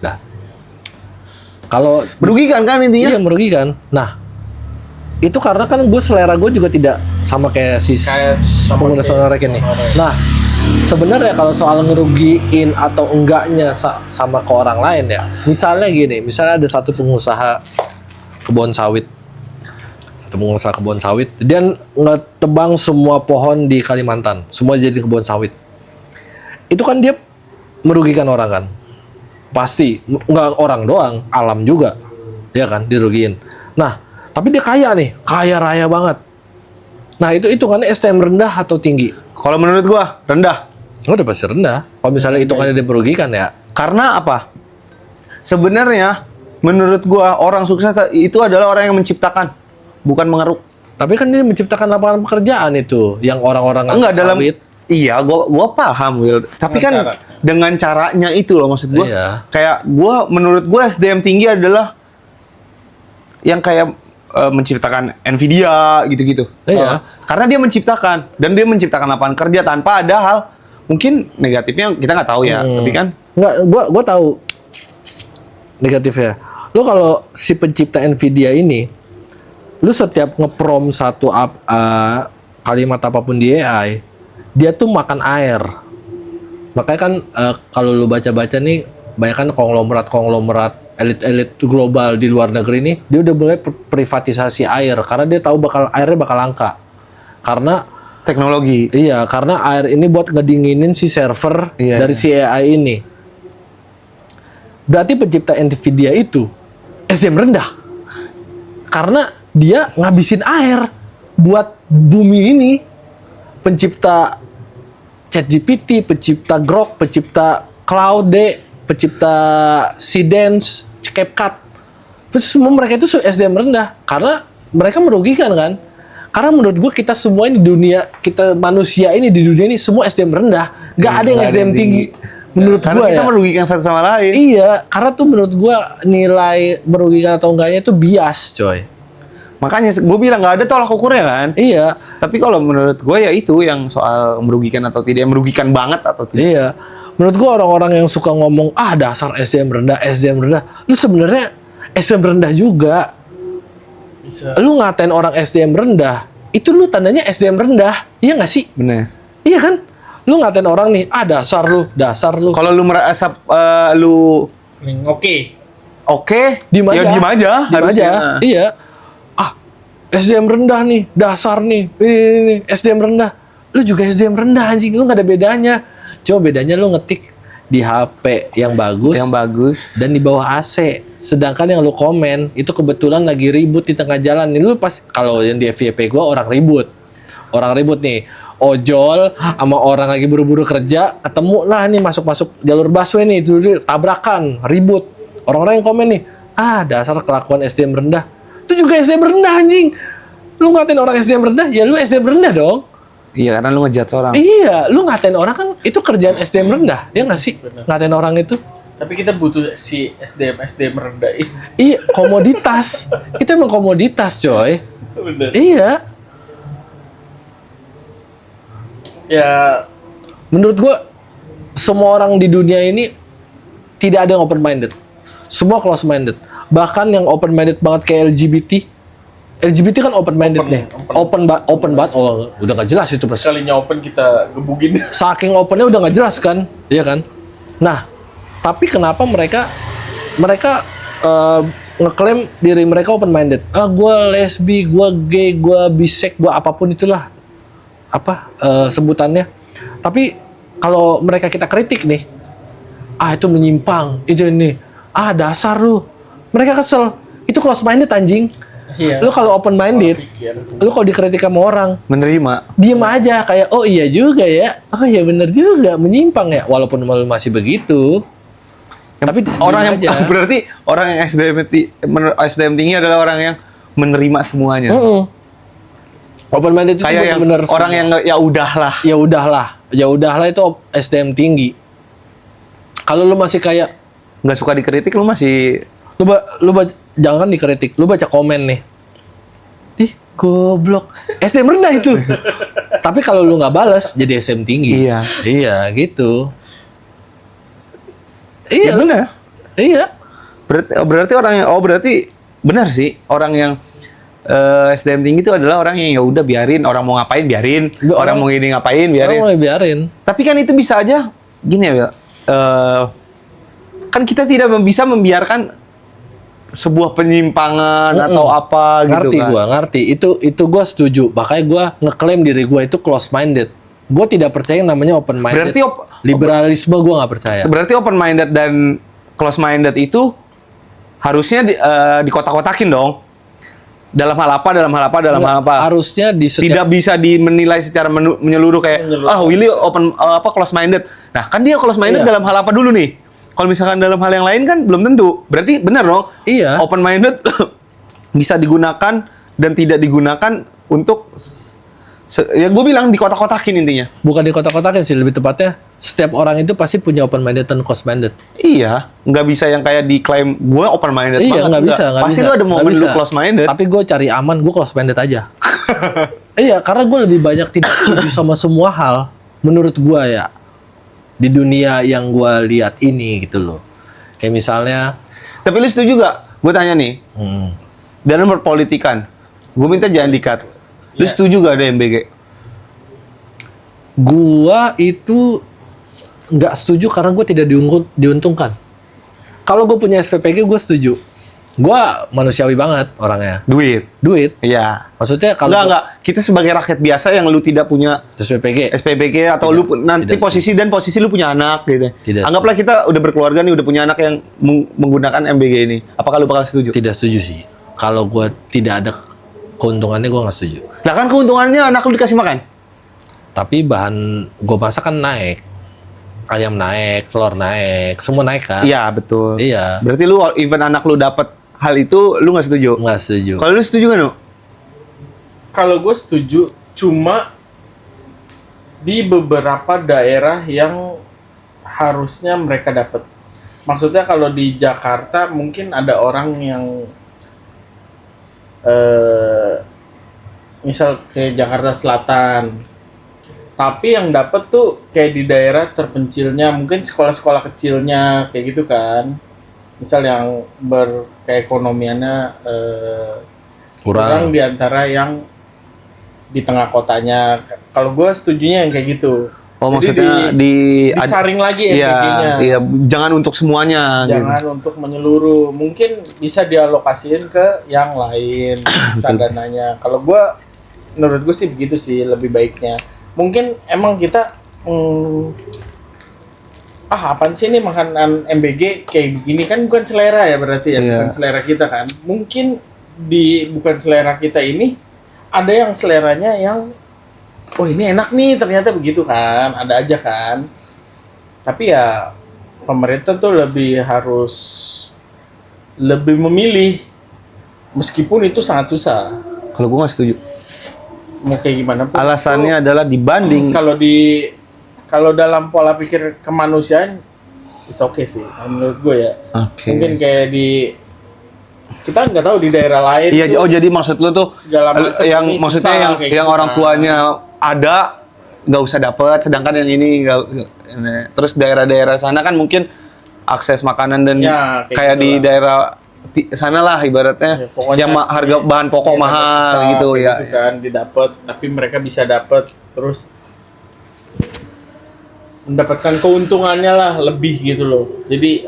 [SPEAKER 1] Nah, kalau
[SPEAKER 3] Merugikan kan intinya?
[SPEAKER 1] iya merugikan. Nah, itu karena kan selera gue juga tidak sama kayak
[SPEAKER 2] Kayak sama
[SPEAKER 1] pengguna
[SPEAKER 2] kayak
[SPEAKER 1] sound horeg ini.
[SPEAKER 2] sound horeg.
[SPEAKER 1] Nah, sebenarnya kalau soal ngerugiin atau enggaknya sama ke orang lain ya, misalnya gini, misalnya ada satu pengusaha kebun sawit, dia ngetebang semua pohon di Kalimantan, semua jadi kebun sawit. Itu kan dia merugikan orang kan, pasti nggak orang doang, alam juga, ya kan dirugiin. Nah, tapi dia kaya nih, kaya raya banget. Nah itu kan SDM rendah atau tinggi?
[SPEAKER 3] Kalau menurut gua rendah.
[SPEAKER 1] Udah pasti rendah. Kalau misalnya hitungannya dia merugikan ya.
[SPEAKER 3] Karena apa? Sebenarnya menurut gua orang sukses itu adalah orang yang menciptakan, bukan mengeruk.
[SPEAKER 1] Tapi kan dia menciptakan lapangan pekerjaan itu, yang orang-orang
[SPEAKER 3] Enggak dalam
[SPEAKER 1] sawit.
[SPEAKER 3] Iya, gua paham Will. Tapi
[SPEAKER 2] Dengan
[SPEAKER 3] kan
[SPEAKER 2] cara.
[SPEAKER 3] dengan caranya itu loh maksud gua.
[SPEAKER 1] Iya.
[SPEAKER 3] Kayak menurut gua SDM tinggi adalah yang kayak menciptakan Nvidia gitu-gitu.
[SPEAKER 1] Iya.
[SPEAKER 3] Karena dia menciptakan dan dia menciptakan lapangan kerja tanpa ada hal mungkin negatifnya kita nggak tahu ya, tapi kan
[SPEAKER 1] Enggak, gua tahu negatifnya. Lu kalau si pencipta Nvidia ini, lu setiap ngeprom satu kalimat apapun di AI, dia tuh makan air. Makanya kan kalau lu baca-baca nih, banyak kan konglomerat elit-elit global di luar negeri nih, dia udah mulai privatisasi air karena dia tahu airnya bakal langka. Karena
[SPEAKER 3] teknologi.
[SPEAKER 1] iya, karena air ini buat ngedinginin si server dari si AI ini. Berarti pencipta Nvidia itu SDM rendah. Karena dia ngabisin air buat bumi ini. Pencipta ChatGPT, pencipta Grok, pencipta Claude, pencipta Seedance, CapCut. Terus semua mereka itu SDM rendah karena mereka merugikan kan. Karena menurut gue kita semua di dunia, kita manusia ini di dunia ini semua SDM rendah. Gak ada yang SDM tinggi. Menurut
[SPEAKER 3] Karena
[SPEAKER 1] gue
[SPEAKER 3] kita
[SPEAKER 1] ya.
[SPEAKER 3] merugikan satu sama lain.
[SPEAKER 1] Iya, karena tuh menurut gue nilai merugikan atau enggaknya itu bias coy.
[SPEAKER 3] Makanya gue bilang nggak ada tolak ukurnya kan.
[SPEAKER 1] Iya,
[SPEAKER 3] Tapi kalau menurut gue ya itu yang soal merugikan atau tidak, merugikan banget atau tidak.
[SPEAKER 1] iya. Menurut gue orang-orang yang suka ngomong, dasar SDM rendah, lu sebenarnya SDM rendah juga.
[SPEAKER 2] Bisa.
[SPEAKER 1] Lu ngatain orang SDM rendah, itu lu tandanya SDM rendah, iya nggak sih?
[SPEAKER 3] Bener.
[SPEAKER 1] Iya kan? Lu ngatain orang nih, dasar lu.
[SPEAKER 3] Kalau lu merasa lu
[SPEAKER 2] Oke.
[SPEAKER 3] oke,
[SPEAKER 1] Diem aja.
[SPEAKER 3] ya diem aja.
[SPEAKER 1] Diem aja.
[SPEAKER 3] harusnya.
[SPEAKER 1] Iya. SDM rendah nih, dasar nih, ini SDM rendah. Lu juga SDM rendah anjing, lu nggak ada bedanya. Cuma bedanya lu ngetik di HP yang bagus dan di bawah AC. Sedangkan yang lu komen itu kebetulan lagi ribut di tengah jalan nih. Lu pas kalau yang di FYP gua orang ribut nih. Ojol sama orang lagi buru-buru kerja, ketemu lah nih masuk jalur busway nih, itu tabrakan, ribut. Orang-orang yang komen nih, dasar kelakuan SDM rendah. Itu juga SDM rendah anjing. Lu ngatain orang SDM rendah, ya lu SDM rendah dong.
[SPEAKER 3] Iya, karena lu ngejudge orang.
[SPEAKER 1] Iya, lu ngatain orang kan itu kerjaan SDM rendah, ya nggak sih?
[SPEAKER 2] Bener.
[SPEAKER 1] Ngatain orang itu.
[SPEAKER 2] Tapi kita butuh si SDM rendah ini.
[SPEAKER 1] Iya, komoditas. Itu emang komoditas, coy.
[SPEAKER 2] Bener.
[SPEAKER 1] Iya.
[SPEAKER 2] Ya,
[SPEAKER 1] Menurut gua semua orang di dunia ini tidak ada yang open minded. Semua close minded. Bahkan yang open minded banget kayak LGBT kan open minded nih. Open banget. Oh, udah nggak jelas itu, Bos.
[SPEAKER 2] sekalinya open kita gebugin.
[SPEAKER 1] Saking opennya udah nggak jelas kan, iya kan? Nah, tapi kenapa mereka ngeklaim diri mereka open minded? Gue lesbi, gue gay, gue bisek, gue apapun itulah sebutannya. Tapi kalau mereka kita kritik nih, itu menyimpang, itu ini, dasar lu. Mereka kesel. Itu close minded anjing.
[SPEAKER 2] Iya.
[SPEAKER 1] Lu kalau open minded, lu kalau dikritik sama orang,
[SPEAKER 3] Menerima.
[SPEAKER 1] diem aja kayak oh iya juga ya, oh iya bener juga, menyimpang ya, walaupun malu masih begitu. Tapi
[SPEAKER 3] Orang yang
[SPEAKER 1] diem aja.
[SPEAKER 3] berarti orang yang SDM tinggi adalah orang yang menerima semuanya.
[SPEAKER 1] Open minded itu
[SPEAKER 3] Kayak yang
[SPEAKER 1] bener-bener
[SPEAKER 3] orang yang ya udahlah.
[SPEAKER 1] ya udahlah itu SDM tinggi. Kalau lu masih kayak
[SPEAKER 3] Nggak suka dikritik, lu masih
[SPEAKER 1] jangan dikritik, lu baca komen nih. Ih, goblok. SDM rendah itu. Tapi kalau lu nggak balas jadi SDM tinggi.
[SPEAKER 3] Iya.
[SPEAKER 1] Iya, gitu. Iya,
[SPEAKER 3] Ya benar.
[SPEAKER 1] Iya.
[SPEAKER 3] Berarti orang yang berarti benar sih, orang yang SDM tinggi itu adalah orang yang ya udah biarin, orang mau ngapain biarin,
[SPEAKER 1] Nggak,
[SPEAKER 3] orang mau gini ngapain biarin.
[SPEAKER 1] Orang mau biarin.
[SPEAKER 3] Tapi kan itu bisa aja gini ya, Wil. Kan kita tidak bisa membiarkan sebuah penyimpangan atau apa gitu
[SPEAKER 1] Ngerti
[SPEAKER 3] kan.
[SPEAKER 1] ngerti. Itu gua setuju. Makanya gua ngeklaim diri gua itu close minded. Gua tidak percaya yang namanya open minded.
[SPEAKER 3] Berarti
[SPEAKER 1] liberalisme gua nggak percaya.
[SPEAKER 3] Berarti open minded dan close minded itu harusnya dikotak-kotakin dong. Dalam hal apa?
[SPEAKER 1] Harusnya di
[SPEAKER 3] Tidak bisa menilai secara menyeluruh kayak Willy close minded. Nah, kan dia close minded
[SPEAKER 1] Iya.
[SPEAKER 3] dalam hal apa dulu nih? Kalau misalkan dalam hal yang lain kan belum tentu. Berarti benar dong?
[SPEAKER 1] Iya.
[SPEAKER 3] Open minded bisa digunakan dan tidak digunakan untuk ya gue bilang dikotak-kotakin intinya.
[SPEAKER 1] bukan di kotak-kotakin sih, lebih tepatnya setiap orang itu pasti punya open minded dan close minded.
[SPEAKER 3] Iya, nggak bisa yang kayak diklaim gue open minded
[SPEAKER 1] Iya,
[SPEAKER 3] banget.
[SPEAKER 1] nggak bisa.
[SPEAKER 3] Pasti
[SPEAKER 1] bisa.
[SPEAKER 3] lu ada momen
[SPEAKER 1] Nggak
[SPEAKER 3] lu
[SPEAKER 1] bisa.
[SPEAKER 3] close minded.
[SPEAKER 1] Tapi gue cari aman, gue close minded aja. Iya, karena gue lebih banyak tidak setuju sama semua hal. Menurut gue ya, di dunia yang gue lihat ini gitu loh. Kayak misalnya,
[SPEAKER 3] Tapi lu setuju gak? Gue tanya nih, dalam berpolitikan, gue minta jangan di-cut. Lu setuju gak ada MBG?
[SPEAKER 1] gue itu nggak setuju karena gue tidak diuntungkan. Kalau gue punya SPPG, gue setuju. Gue manusiawi banget orangnya.
[SPEAKER 3] Duit. Iya.
[SPEAKER 1] Maksudnya kalau
[SPEAKER 3] Enggak. Kita sebagai rakyat biasa yang lu tidak punya
[SPEAKER 1] SPPG,
[SPEAKER 3] SPBG atau lu nanti
[SPEAKER 1] tidak
[SPEAKER 3] posisi lu punya anak gitu.
[SPEAKER 1] Tidak
[SPEAKER 3] Anggaplah kita udah berkeluarga nih, udah punya anak yang menggunakan MBG ini. Apakah lu bakal setuju?
[SPEAKER 1] tidak setuju sih. Kalau gue tidak ada keuntungannya, gue nggak setuju.
[SPEAKER 3] Lah kan keuntungannya anak lu dikasih makan.
[SPEAKER 1] Tapi bahan gue masak kan naik, ayam naik, telur naik, semua naik kan?
[SPEAKER 3] Iya, betul.
[SPEAKER 1] Iya.
[SPEAKER 3] Berarti lu even anak lu dapat hal itu lu nggak setuju?
[SPEAKER 1] Nggak setuju.
[SPEAKER 3] Kalau lu setuju kan, Nu?
[SPEAKER 2] Kalau gue setuju, cuma di beberapa daerah yang harusnya mereka dapat. Maksudnya kalau di Jakarta mungkin ada orang yang misal kayak Jakarta Selatan, tapi yang dapat tuh kayak di daerah terpencilnya, mungkin sekolah-sekolah kecilnya kayak gitu kan. Misal yang berkeekonomiannya kurang di antara yang di tengah kotanya. Kalau gue setujunya yang kayak gitu.
[SPEAKER 3] Oh,
[SPEAKER 2] Jadi
[SPEAKER 3] maksudnya
[SPEAKER 2] disaring lagi
[SPEAKER 3] iya,
[SPEAKER 2] MBG-nya.
[SPEAKER 3] iya, jangan untuk semuanya
[SPEAKER 2] Jangan
[SPEAKER 3] gitu.
[SPEAKER 2] untuk menyeluruh. Mungkin bisa dialokasiin ke yang lain bisa dananya. Kalau gua menurut gue sih begitu sih lebih baiknya. Mungkin emang kita apaan sih ini makanan MBG kayak begini kan bukan selera ya berarti ya,
[SPEAKER 3] Iya.
[SPEAKER 2] bukan selera kita kan. Mungkin bukan selera kita ini ada yang seleranya yang oh ini enak nih ternyata begitu kan, ada aja kan. Tapi ya pemerintah tuh harus lebih memilih meskipun itu sangat susah.
[SPEAKER 3] Kalau gue nggak setuju.
[SPEAKER 2] Mau kayak gimana pun.
[SPEAKER 3] Alasannya adalah dibanding.
[SPEAKER 2] Kalau dalam pola pikir kemanusiaan it's okay sih menurut gue ya.
[SPEAKER 3] Oke.
[SPEAKER 2] Mungkin kayak kita nggak tahu di daerah lain.
[SPEAKER 3] Iya,
[SPEAKER 2] tuh
[SPEAKER 3] oh jadi maksud lu tuh
[SPEAKER 2] segala macam
[SPEAKER 3] yang
[SPEAKER 2] ini
[SPEAKER 3] maksudnya
[SPEAKER 2] susah,
[SPEAKER 3] yang
[SPEAKER 2] kayak
[SPEAKER 3] yang
[SPEAKER 2] gitu
[SPEAKER 3] orang
[SPEAKER 2] kan.
[SPEAKER 3] tuanya ada nggak usah dapat, sedangkan yang ini nggak. Terus daerah-daerah sana kan mungkin akses makanan dan
[SPEAKER 2] Ya, kayak
[SPEAKER 3] kayak di
[SPEAKER 2] gitulah.
[SPEAKER 3] daerah sana lah ibaratnya
[SPEAKER 2] Ya, pokoknya
[SPEAKER 3] yang harga bahan pokok
[SPEAKER 2] ya,
[SPEAKER 3] mahal
[SPEAKER 2] susah,
[SPEAKER 3] gitu
[SPEAKER 2] kayak
[SPEAKER 3] ya.
[SPEAKER 2] gitu kan didapat tapi mereka bisa dapat terus mendapatkan keuntungannya lah lebih gitu loh. Jadi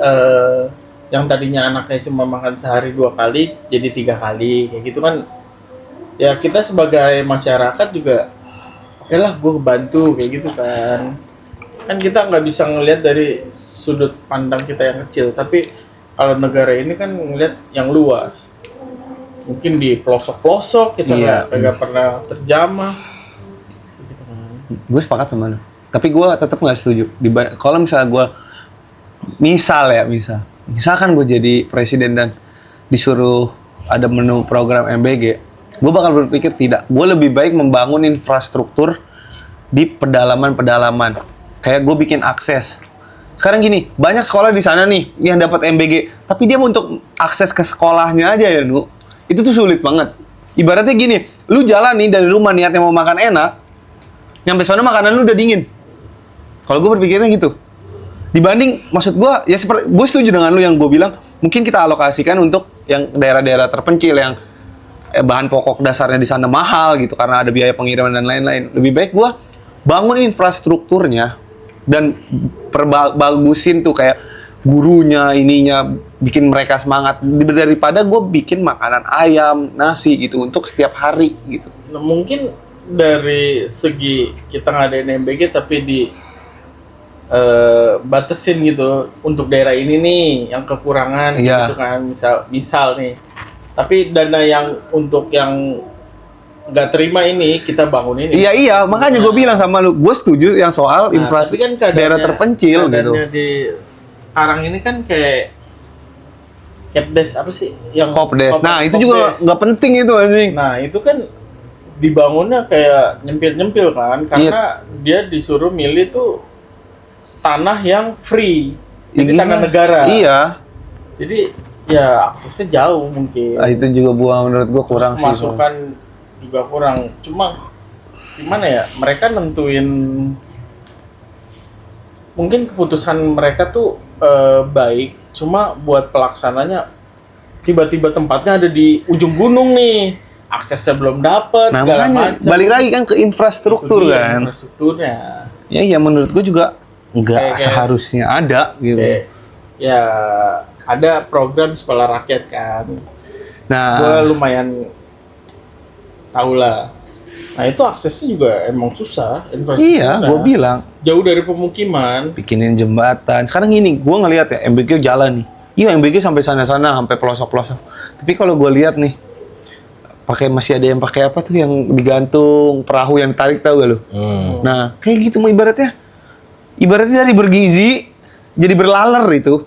[SPEAKER 2] yang tadinya anaknya cuma makan sehari 2 kali jadi 3 kali kayak gitu kan. Ya kita sebagai masyarakat juga oke lah gue bantu kayak gitu kan. Kan kita nggak bisa ngelihat dari sudut pandang kita yang kecil, tapi kalau negara ini kan ngelihat yang luas. Mungkin di pelosok-pelosok kita
[SPEAKER 3] Iya.
[SPEAKER 2] nggak pernah terjamah. Gitu kan.
[SPEAKER 3] Gue sepakat sama lu. Tapi gue tetap nggak setuju. Kalau misalnya gue, misalkan gue jadi presiden dan disuruh ada menu program MBG, gue bakal berpikir tidak. Gue lebih baik membangun infrastruktur di pedalaman-pedalaman. Kayak gue bikin akses. Sekarang gini, banyak sekolah di sana nih yang dapat MBG, tapi dia untuk akses ke sekolahnya aja ya, Nu. Itu tuh sulit banget. Ibaratnya gini, lu jalan nih dari rumah niatnya mau makan enak, nyampe sana makanan lu udah dingin. Kalau gue berpikirnya gitu. Dibanding, maksud gue, ya seperti, gue setuju dengan lu yang gue bilang, mungkin kita alokasikan untuk yang daerah-daerah terpencil, yang bahan pokok dasarnya di sana mahal gitu, karena ada biaya pengiriman dan lain-lain. Lebih baik gue bangun infrastrukturnya, dan bagusin tuh kayak gurunya, ininya, bikin mereka semangat. Daripada gue bikin makanan ayam, nasi gitu, untuk setiap hari gitu.
[SPEAKER 2] Nah, mungkin dari segi kita ngadain MBG tapi batasin gitu untuk daerah ini nih yang kekurangan
[SPEAKER 3] Iya.
[SPEAKER 2] gitu kan misal nih tapi dana yang untuk yang nggak terima ini kita bangun ini.
[SPEAKER 3] Iya, makanya gue bilang sama lu, gue setuju yang soal
[SPEAKER 2] Nah,
[SPEAKER 3] infrastruktur
[SPEAKER 2] tapi kan
[SPEAKER 3] daerah terpencil gitu.
[SPEAKER 2] keadaannya di sekarang ini kan kayak Kepdes apa sih yang
[SPEAKER 3] Kopdes. Nah, itu juga
[SPEAKER 2] Kopdes.
[SPEAKER 3] nggak penting itu anjing.
[SPEAKER 2] Nah, itu kan dibangunnya kayak nyempil-nyempil kan karena dia disuruh milih tuh tanah yang free. Jadi tanah negara.
[SPEAKER 3] Iya.
[SPEAKER 2] Jadi ya aksesnya jauh mungkin.
[SPEAKER 3] Ah, itu juga buang menurut gua kurang sih.
[SPEAKER 2] Masukan juga kurang. Cuma gimana ya? Mereka nentuin mungkin keputusan mereka tuh baik, cuma buat pelaksananya tiba-tiba tempatnya ada di ujung gunung nih. Aksesnya belum dapat
[SPEAKER 3] Nah,
[SPEAKER 2] segala
[SPEAKER 3] makanya
[SPEAKER 2] macam.
[SPEAKER 3] balik lagi kan ke infrastruktur
[SPEAKER 2] Itu dia,
[SPEAKER 3] kan.
[SPEAKER 2] Infrastrukturnya.
[SPEAKER 3] Ya iya menurut gua juga nggak
[SPEAKER 2] Kayak-
[SPEAKER 3] seharusnya ada gitu.
[SPEAKER 2] Kayak, ya ada program sekolah rakyat kan.
[SPEAKER 3] Nah,
[SPEAKER 2] Gue lumayan tahu lah. Nah itu aksesnya juga emang susah.
[SPEAKER 3] iya,
[SPEAKER 2] infrastrukturnya.
[SPEAKER 3] gua bilang
[SPEAKER 2] Jauh dari pemukiman.
[SPEAKER 3] bikinin jembatan. Sekarang gini, gua ngelihat ya MBG jalan nih. Iya, MBG sampai sana-sana, sampai pelosok-pelosok. Tapi kalau gua lihat nih, masih ada yang pakai apa tuh yang digantung perahu yang ditarik, tahu gak lu? Nah, kayak gitu mau ibaratnya dari bergizi jadi berlaler itu.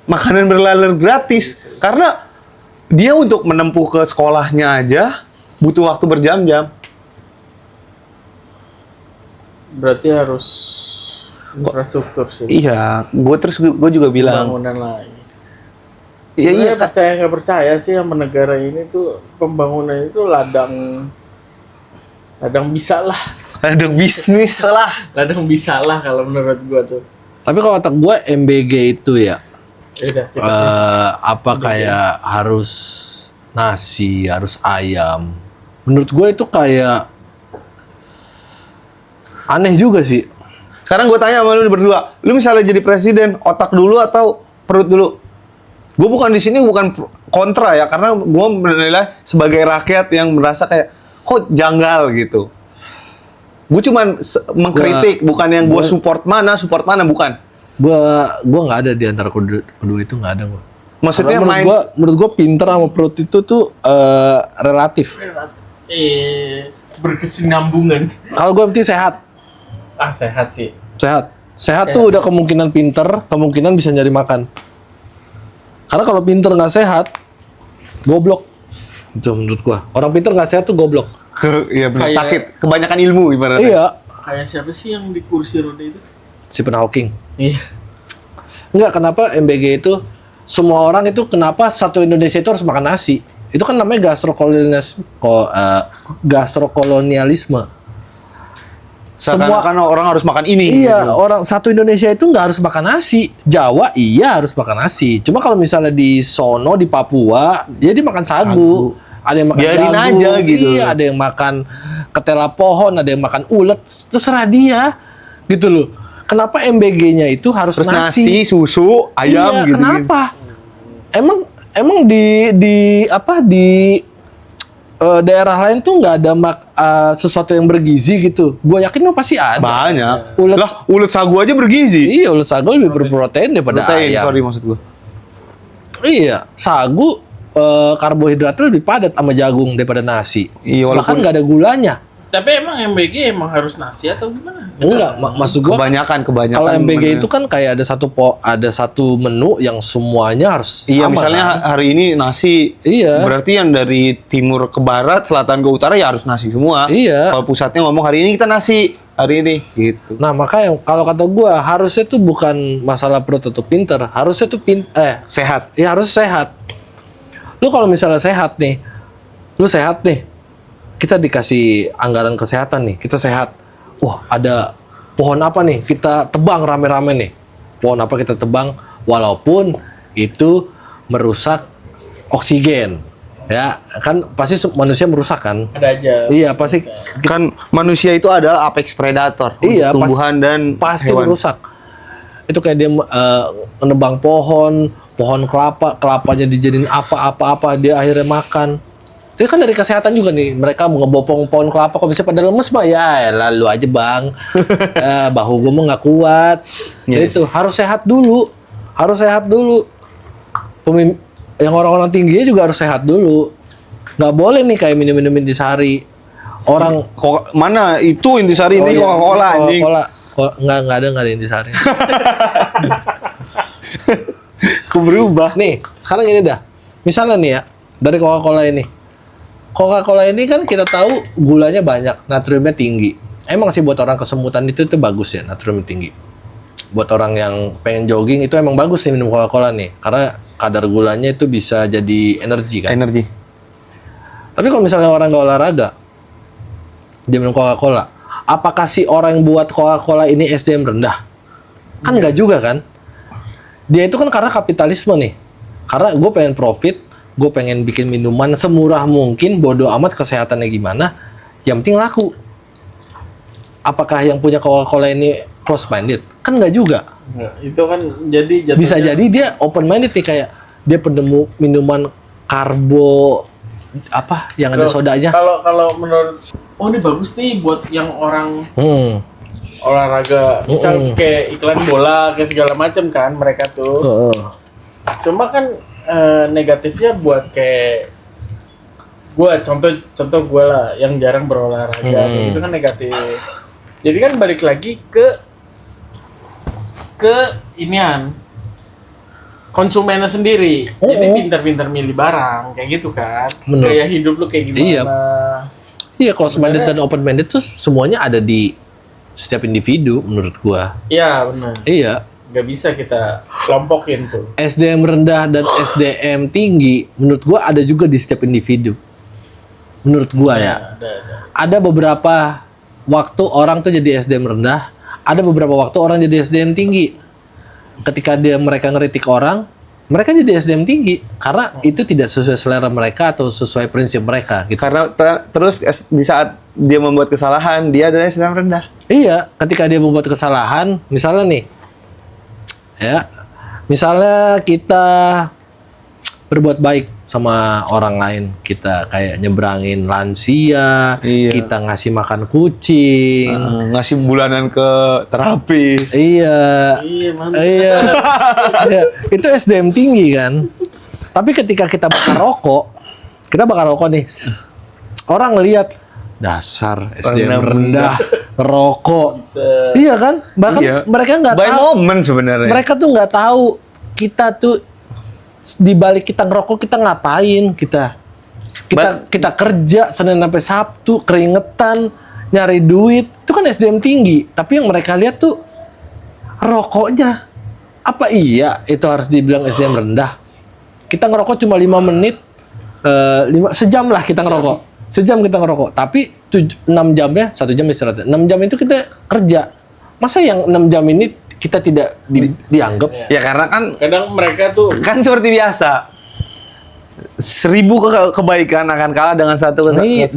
[SPEAKER 3] Makanan berlaler gratis karena dia untuk menempuh ke sekolahnya aja butuh waktu berjam-jam.
[SPEAKER 2] Berarti harus infrastruktur sih.
[SPEAKER 3] Iya, gue juga bilang.
[SPEAKER 2] Pembangunan lagi.
[SPEAKER 3] Iya, iya,
[SPEAKER 2] Sebenarnya percaya nggak percaya sih sama negara ini tuh pembangunan itu ladang bisa lah.
[SPEAKER 3] ada bisnis lah.
[SPEAKER 2] Ladang bisa lah kalau menurut gua tuh.
[SPEAKER 1] Tapi kalau kata gue MBG itu ya
[SPEAKER 2] Ya udah, kita
[SPEAKER 1] apa kayak harus nasi, harus ayam. Menurut gue itu kayak Aneh juga sih.
[SPEAKER 3] Sekarang gue tanya sama lu berdua, lu misalnya jadi presiden, otak dulu atau perut dulu? Gue bukan di sini bukan kontra ya, karena gue menilai sebagai rakyat yang merasa kayak kok janggal gitu. Gue cuman mengkritik, bukan yang gue support mana, bukan.
[SPEAKER 1] Gua nggak ada di antara kedua itu, nggak ada gua.
[SPEAKER 3] Maksudnya
[SPEAKER 1] Karena menurut gua pinter sama perut itu tuh relatif.
[SPEAKER 2] Berkesinambungan.
[SPEAKER 1] Kalau gua penting sehat.
[SPEAKER 2] Sehat sih.
[SPEAKER 1] Sehat tuh udah kemungkinan pinter, kemungkinan bisa nyari makan. Karena kalau pinter nggak sehat, goblok. Itu menurut gua. Orang pinter nggak sehat tuh goblok.
[SPEAKER 3] Iya benar,
[SPEAKER 2] Kayak-
[SPEAKER 3] sakit, kebanyakan ilmu ibaratnya.
[SPEAKER 1] Iya.
[SPEAKER 2] Kayak siapa sih yang di kursi roda itu?
[SPEAKER 1] Stephen Hawking.
[SPEAKER 2] Iya.
[SPEAKER 1] Enggak, kenapa MBG itu semua orang itu kenapa satu Indonesia itu harus makan nasi? Itu kan namanya gastrokolonialisme.
[SPEAKER 3] Seakan-akan orang harus makan ini.
[SPEAKER 1] Iya,
[SPEAKER 3] gitu.
[SPEAKER 1] orang satu Indonesia itu nggak harus makan nasi. Jawa iya harus makan nasi. Cuma kalau misalnya di sono di Papua, ya dia makan sagu. Ada yang makan
[SPEAKER 3] Biarin
[SPEAKER 1] jagung.
[SPEAKER 3] aja gitu.
[SPEAKER 1] Iya, ada yang makan ketela pohon, ada yang makan ulet. Terserah dia. Gitu loh. Kenapa MBG-nya itu harus
[SPEAKER 3] Terus
[SPEAKER 1] nasi?
[SPEAKER 3] nasi, susu, ayam
[SPEAKER 1] Iya,
[SPEAKER 3] gitu.
[SPEAKER 1] kenapa? Emang di daerah lain tuh nggak ada sesuatu yang bergizi gitu. Gue yakin lo pasti ada.
[SPEAKER 3] Banyak.
[SPEAKER 1] Ulet-
[SPEAKER 3] Lah, ulet sagu aja bergizi.
[SPEAKER 1] Iya, ulet sagu lebih berprotein daripada
[SPEAKER 3] Protein,
[SPEAKER 1] ayam.
[SPEAKER 3] sorry maksud gua.
[SPEAKER 1] Iya, sagu karbohidratnya lebih padat sama jagung daripada nasi.
[SPEAKER 3] Iya,
[SPEAKER 1] Bahkan
[SPEAKER 3] walaupun
[SPEAKER 1] nggak ada gulanya.
[SPEAKER 2] Tapi emang MBG emang harus nasi atau gimana?
[SPEAKER 1] Enggak, maksud gua
[SPEAKER 3] kebanyakan
[SPEAKER 1] kalau MBG
[SPEAKER 3] bener.
[SPEAKER 1] itu kan kayak ada satu menu yang semuanya harus
[SPEAKER 3] Iya,
[SPEAKER 1] sama,
[SPEAKER 3] misalnya
[SPEAKER 1] kan?
[SPEAKER 3] hari ini nasi.
[SPEAKER 1] Iya.
[SPEAKER 3] Berarti yang dari timur ke barat, selatan ke utara ya harus nasi semua.
[SPEAKER 1] Iya.
[SPEAKER 3] Kalau pusatnya ngomong hari ini kita nasi, hari ini gitu.
[SPEAKER 1] Nah, makanya kalau kata gua harusnya tuh bukan masalah perut atau pinter, harusnya tuh
[SPEAKER 3] Sehat.
[SPEAKER 1] ya harus sehat. Lu kalau misalnya sehat nih, kita dikasih anggaran kesehatan nih, kita sehat. Wah, ada pohon apa nih? Kita tebang rame-rame nih. Pohon apa kita tebang? Walaupun itu merusak oksigen. Ya, kan pasti manusia merusak kan?
[SPEAKER 2] Ada aja.
[SPEAKER 1] Iya, pasti
[SPEAKER 3] Kan manusia itu adalah apex predator.
[SPEAKER 1] Iya,
[SPEAKER 3] untuk tumbuhan dan
[SPEAKER 1] pasti
[SPEAKER 3] hewan.
[SPEAKER 1] merusak. Itu kayak dia menebang pohon kelapanya dijadiin apa, dia akhirnya makan. Itu kan dari kesehatan juga nih. Mereka mau ngebopong pohon kelapa kok bisa pada lemes mah ya lalu aja bang. Bahu gue mah nggak kuat.
[SPEAKER 3] Iya.
[SPEAKER 1] Itu harus sehat dulu. Yang orang-orang tingginya juga harus sehat dulu. Nggak boleh nih kayak minum intisari. Orang
[SPEAKER 3] Kok mana itu intisari ini
[SPEAKER 1] iya,
[SPEAKER 3] Coca-Cola anjing.
[SPEAKER 1] Nggak ada intisari.
[SPEAKER 3] Berubah.
[SPEAKER 1] Nih, sekarang gini dah. Misalnya nih ya, dari Coca-Cola ini. Coca-Cola ini kan kita tahu gulanya banyak, natriumnya tinggi. Emang sih buat orang kesemutan itu bagus ya, natriumnya tinggi. Buat orang yang pengen jogging itu emang bagus nih minum Coca-Cola nih. Karena kadar gulanya itu bisa jadi energi kan.
[SPEAKER 3] Energi.
[SPEAKER 1] Tapi kalau misalnya orang nggak olahraga, dia minum Coca-Cola. Apakah si orang yang buat Coca-Cola ini SDM rendah? Kan nggak juga kan? Dia itu kan karena kapitalisme nih. Karena gue pengen profit, gue pengen bikin minuman semurah mungkin, bodo amat kesehatannya gimana, yang penting laku. Apakah yang punya Coca-Cola ini close minded? Kan nggak juga.
[SPEAKER 2] Nah, itu kan jadi jatuhnya,
[SPEAKER 1] Bisa jadi dia open minded nih, kayak dia penemu minuman karbo apa yang ada sodanya.
[SPEAKER 2] Kalau menurut ini bagus nih buat yang orang olahraga, misal kayak iklan bola kayak segala macam kan mereka tuh. Cuma kan negatifnya buat kayak gue contoh gue lah yang jarang berolahraga itu kan negatif. Jadi kan balik lagi ke inian konsumennya sendiri. Jadi pintar-pintar milih barang kayak gitu kan.
[SPEAKER 1] Bener.
[SPEAKER 2] Gaya hidup lu kayak gimana?
[SPEAKER 1] Iya, close minded dan open minded tuh semuanya ada di setiap individu menurut gua.
[SPEAKER 2] Iya benar.
[SPEAKER 1] Iya.
[SPEAKER 2] Nggak bisa kita kelompokin tuh.
[SPEAKER 1] SDM rendah dan SDM tinggi menurut gua ada juga di setiap individu. Menurut gua ya.
[SPEAKER 2] Ada.
[SPEAKER 1] Ada beberapa waktu orang tuh jadi SDM rendah, ada beberapa waktu orang jadi SDM tinggi. Ketika mereka ngeritik orang, mereka jadi SDM tinggi karena itu tidak sesuai selera mereka atau sesuai prinsip mereka gitu.
[SPEAKER 3] Karena terus di saat dia membuat kesalahan, dia adalah SDM rendah.
[SPEAKER 1] Iya, ketika dia membuat kesalahan, misalnya nih, ya, misalnya kita berbuat baik sama orang lain, kita kayak nyebrangin lansia,
[SPEAKER 3] Iya.
[SPEAKER 1] kita ngasih makan kucing,
[SPEAKER 3] Ngasih bulanan ke terapis.
[SPEAKER 1] iya,
[SPEAKER 2] Iya, mantap.
[SPEAKER 1] iya, iya, itu SDM tinggi kan. Tapi ketika kita bakar rokok nih, orang lihat dasar SDM rendah, rokok.
[SPEAKER 2] Bisa.
[SPEAKER 1] Iya kan? Bahkan
[SPEAKER 3] Iya.
[SPEAKER 1] mereka nggak
[SPEAKER 3] By
[SPEAKER 1] tahu.
[SPEAKER 3] moment sebenarnya.
[SPEAKER 1] Mereka tuh nggak tahu kita tuh di balik kita ngerokok kita ngapain kita kerja Senin sampai Sabtu keringetan nyari duit itu kan SDM tinggi. Tapi yang mereka lihat tuh rokoknya. Apa iya itu harus dibilang SDM rendah? Kita ngerokok cuma 5 menit, sejam lah kita ngerokok. Sejam kita ngerokok, tapi 6 jamnya, 1 jam istirahat. 6 jam itu kita kerja. Masa yang 6 jam ini kita tidak dianggap?
[SPEAKER 3] Ya karena kan
[SPEAKER 2] Kadang mereka tuh
[SPEAKER 3] seperti biasa. 1000 kebaikan akan kalah dengan satu
[SPEAKER 1] Iya,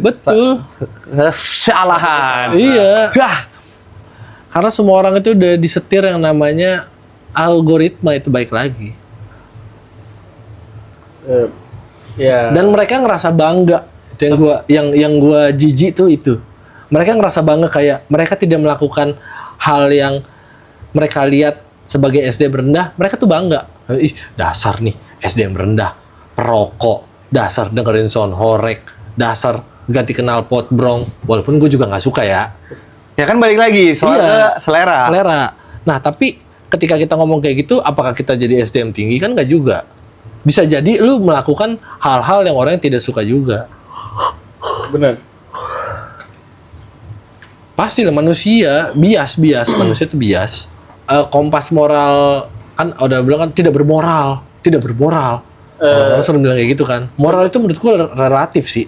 [SPEAKER 1] betul.
[SPEAKER 3] kesalahan.
[SPEAKER 1] Iya.
[SPEAKER 3] Dah.
[SPEAKER 1] Karena semua orang itu udah disetir yang namanya algoritma itu baik lagi.
[SPEAKER 2] ya
[SPEAKER 1] Dan mereka ngerasa bangga. Itu yang gua jijik tuh itu. Mereka ngerasa bangga kayak mereka tidak melakukan hal yang mereka lihat sebagai SDM rendah, mereka tuh bangga. Ih, dasar nih SDM rendah, perokok, dasar dengerin sound horek, dasar ganti knalpot brong. Walaupun gue juga nggak suka ya.
[SPEAKER 3] Ya kan balik lagi soal
[SPEAKER 1] Iya.
[SPEAKER 3] ke selera.
[SPEAKER 1] Nah, tapi ketika kita ngomong kayak gitu, apakah kita jadi SDM tinggi? Kan nggak juga. Bisa jadi lu melakukan hal-hal yang orang tidak suka juga.
[SPEAKER 2] benar.
[SPEAKER 1] Pasti lah manusia, bias. Manusia itu bias. Kompas moral, kan udah bilang kan tidak bermoral. Orang sering bilang kayak gitu kan. Moral itu menurut gue relatif sih.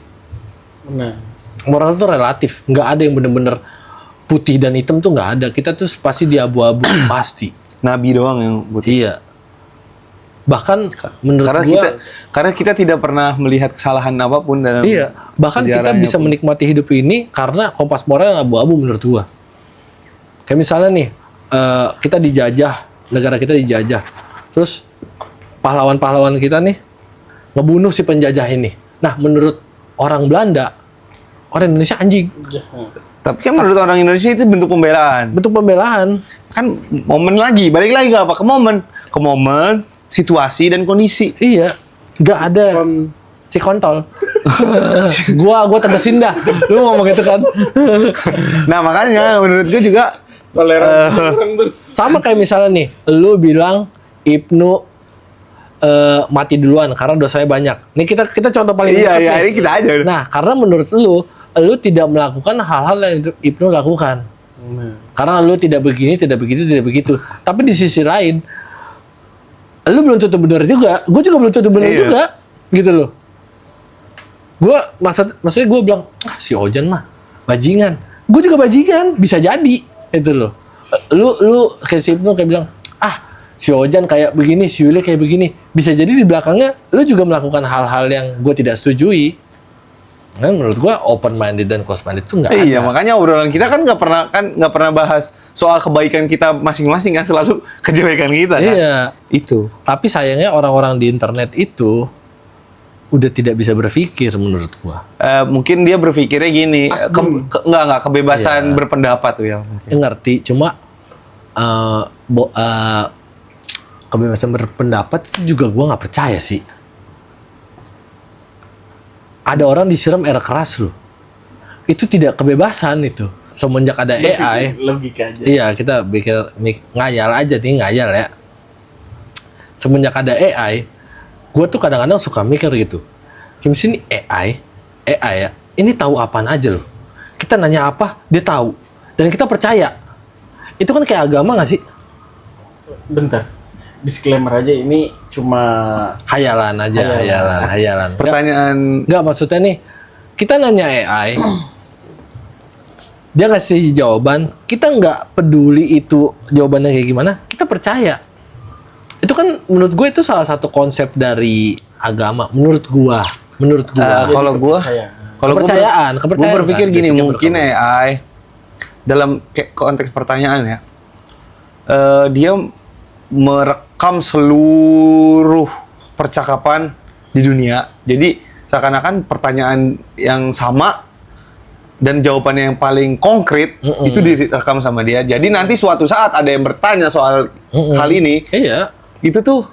[SPEAKER 2] Benar.
[SPEAKER 1] Moral itu relatif. Nggak ada yang bener-bener putih dan hitam tuh nggak ada. Kita tuh pasti di abu-abu, pasti.
[SPEAKER 3] Nabi doang yang butuh.
[SPEAKER 1] Iya. Bahkan menurut
[SPEAKER 3] Karena kita tidak pernah melihat kesalahan apapun dalam
[SPEAKER 1] iya, bahkan kita
[SPEAKER 3] sejarahnya
[SPEAKER 1] bisa
[SPEAKER 3] pun.
[SPEAKER 1] menikmati hidup ini karena kompas moral yang abu-abu menurut gua. Kayak misalnya nih, kita dijajah, negara kita dijajah. Terus pahlawan-pahlawan kita nih ngebunuh si penjajah ini. Nah, menurut orang Belanda, orang Indonesia anjing.
[SPEAKER 3] Tapi kan menurut orang Indonesia itu bentuk pembelaan.
[SPEAKER 1] Bentuk pembelaan.
[SPEAKER 3] Kan momen lagi, balik lagi ke apa? Ke momen, situasi dan kondisi.
[SPEAKER 1] Iya, nggak ada si kontol. gua tegesin dah. Lu ngomong gitu kan.
[SPEAKER 3] Nah makanya menurut gue juga
[SPEAKER 2] Toleransi orang tuh.
[SPEAKER 1] Sama kayak misalnya nih, lu bilang Ibnu mati duluan karena dosanya banyak. Nih kita contoh paling
[SPEAKER 3] iya
[SPEAKER 1] dekat nih.
[SPEAKER 3] ini kita aja.
[SPEAKER 1] Nah, karena menurut lu tidak melakukan hal-hal yang Ibnu lakukan. Karena lu tidak begini, tidak begitu. Tapi di sisi lain, lu belum tentu benar juga. Gue juga belum tentu benar
[SPEAKER 3] Iya.
[SPEAKER 1] juga. Gitu loh. Maksudnya gue bilang, si Ojan mah bajingan. Gue juga bajingan, bisa jadi. Itu loh. Lu kayak si Ibnu kayak bilang, si Ojan kayak begini, si Willy kayak begini. Bisa jadi di belakangnya lu juga melakukan hal-hal yang gue tidak setujui. Nah, menurut gue open minded dan close minded itu nggak ada.
[SPEAKER 3] Iya makanya obrolan kita kan nggak pernah bahas soal kebaikan kita masing-masing kan, selalu kejelekan kita kan.
[SPEAKER 1] Iya.
[SPEAKER 3] Itu.
[SPEAKER 1] Tapi sayangnya orang-orang di internet itu udah tidak bisa berpikir menurut gua.
[SPEAKER 3] Mungkin dia berpikirnya gini, nggak kebebasan
[SPEAKER 1] Iya.
[SPEAKER 3] berpendapat tuh ya.
[SPEAKER 1] Ya, ngerti, cuma kebebasan berpendapat itu juga gua nggak percaya sih. Ada orang disiram air keras loh. Itu tidak kebebasan itu. Semenjak ada AI,
[SPEAKER 2] Logika aja.
[SPEAKER 1] iya kita ngayal aja nih, ngayal ya. Semenjak ada AI, gue tuh kadang-kadang suka mikir gitu. Kayak sini AI ya, ini tahu apaan aja loh. Kita nanya apa, dia tahu. Dan kita percaya. Itu kan kayak agama nggak sih?
[SPEAKER 2] Bentar. Disclaimer aja, ini cuma
[SPEAKER 1] Hayalan aja, hayalan.
[SPEAKER 3] Pertanyaan
[SPEAKER 1] Nggak, maksudnya nih, kita nanya AI, dia ngasih jawaban, kita nggak peduli itu jawabannya kayak gimana, kita percaya. Itu kan menurut gue itu salah satu konsep dari agama, menurut gue.
[SPEAKER 3] kalau gue
[SPEAKER 2] percaya.
[SPEAKER 3] Kalau
[SPEAKER 1] Kepercayaan
[SPEAKER 3] gue berpikir
[SPEAKER 1] kan,
[SPEAKER 3] gini,
[SPEAKER 1] basicnya
[SPEAKER 3] mungkin
[SPEAKER 1] berkembang.
[SPEAKER 3] AI dalam kayak konteks pertanyaan ya, dia merekam seluruh percakapan di dunia. Jadi seakan-akan pertanyaan yang sama dan jawabannya yang paling konkret itu direkam sama dia. Jadi nanti suatu saat ada yang bertanya soal hal ini,
[SPEAKER 1] Iya.
[SPEAKER 3] itu tuh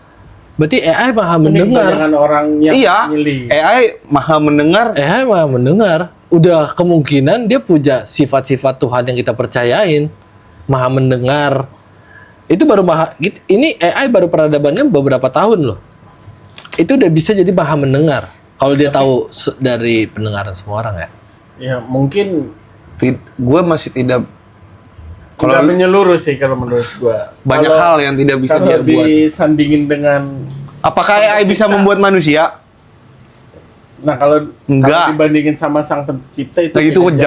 [SPEAKER 1] Berarti AI maha
[SPEAKER 2] Ini
[SPEAKER 1] mendengar.
[SPEAKER 2] kebanyakan orang yang
[SPEAKER 3] iya,
[SPEAKER 2] milih.
[SPEAKER 3] AI maha mendengar.
[SPEAKER 1] AI maha mendengar. Udah kemungkinan dia punya sifat-sifat Tuhan yang kita percayain. Maha mendengar. Itu baru ini AI baru peradabannya beberapa tahun loh. Itu udah bisa jadi maha mendengar. Kalau dia tahu dari pendengaran semua orang ya.
[SPEAKER 2] Ya mungkin
[SPEAKER 3] Gue masih tidak
[SPEAKER 2] kalau
[SPEAKER 3] Kalau-
[SPEAKER 2] menyeluruh sih kalau menurut gua.
[SPEAKER 3] banyak hal yang tidak bisa dia
[SPEAKER 2] kalau
[SPEAKER 3] buat.
[SPEAKER 2] disandingin dengan
[SPEAKER 3] Apakah AI bisa
[SPEAKER 2] pencipta.
[SPEAKER 3] membuat manusia?
[SPEAKER 2] nah kalau
[SPEAKER 3] Enggak.
[SPEAKER 2] dibandingin sama sang pencipta itu
[SPEAKER 3] Nah, itu
[SPEAKER 2] beda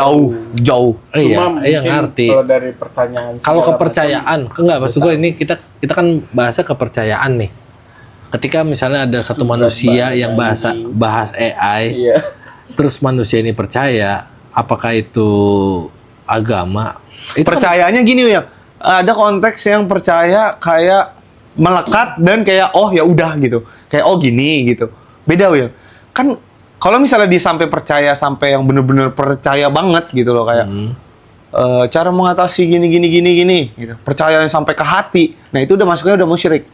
[SPEAKER 3] jauh.
[SPEAKER 2] Cuma
[SPEAKER 1] Iya,
[SPEAKER 2] mungkin
[SPEAKER 1] ngerti.
[SPEAKER 2] kalau dari pertanyaan
[SPEAKER 1] Kalau
[SPEAKER 2] segala
[SPEAKER 1] kepercayaan, enggak maksud gue ini kita kan bahasa kepercayaan nih. Ketika misalnya ada satu manusia yang bahas
[SPEAKER 2] macam,
[SPEAKER 1] AI,
[SPEAKER 2] iya
[SPEAKER 1] terus manusia ini percaya, apakah itu agama? Itu kan-
[SPEAKER 3] Percayanya gini ya, ada konteks yang percaya kayak melekat dan kayak oh ya udah gitu, kayak oh gini gitu. Beda Will. Kan kalau misalnya dia sampai percaya sampai yang bener-bener percaya banget gitu loh kayak cara mengatasi gini gitu. Percayanya sampai ke hati. Nah itu udah masuknya udah musyrik.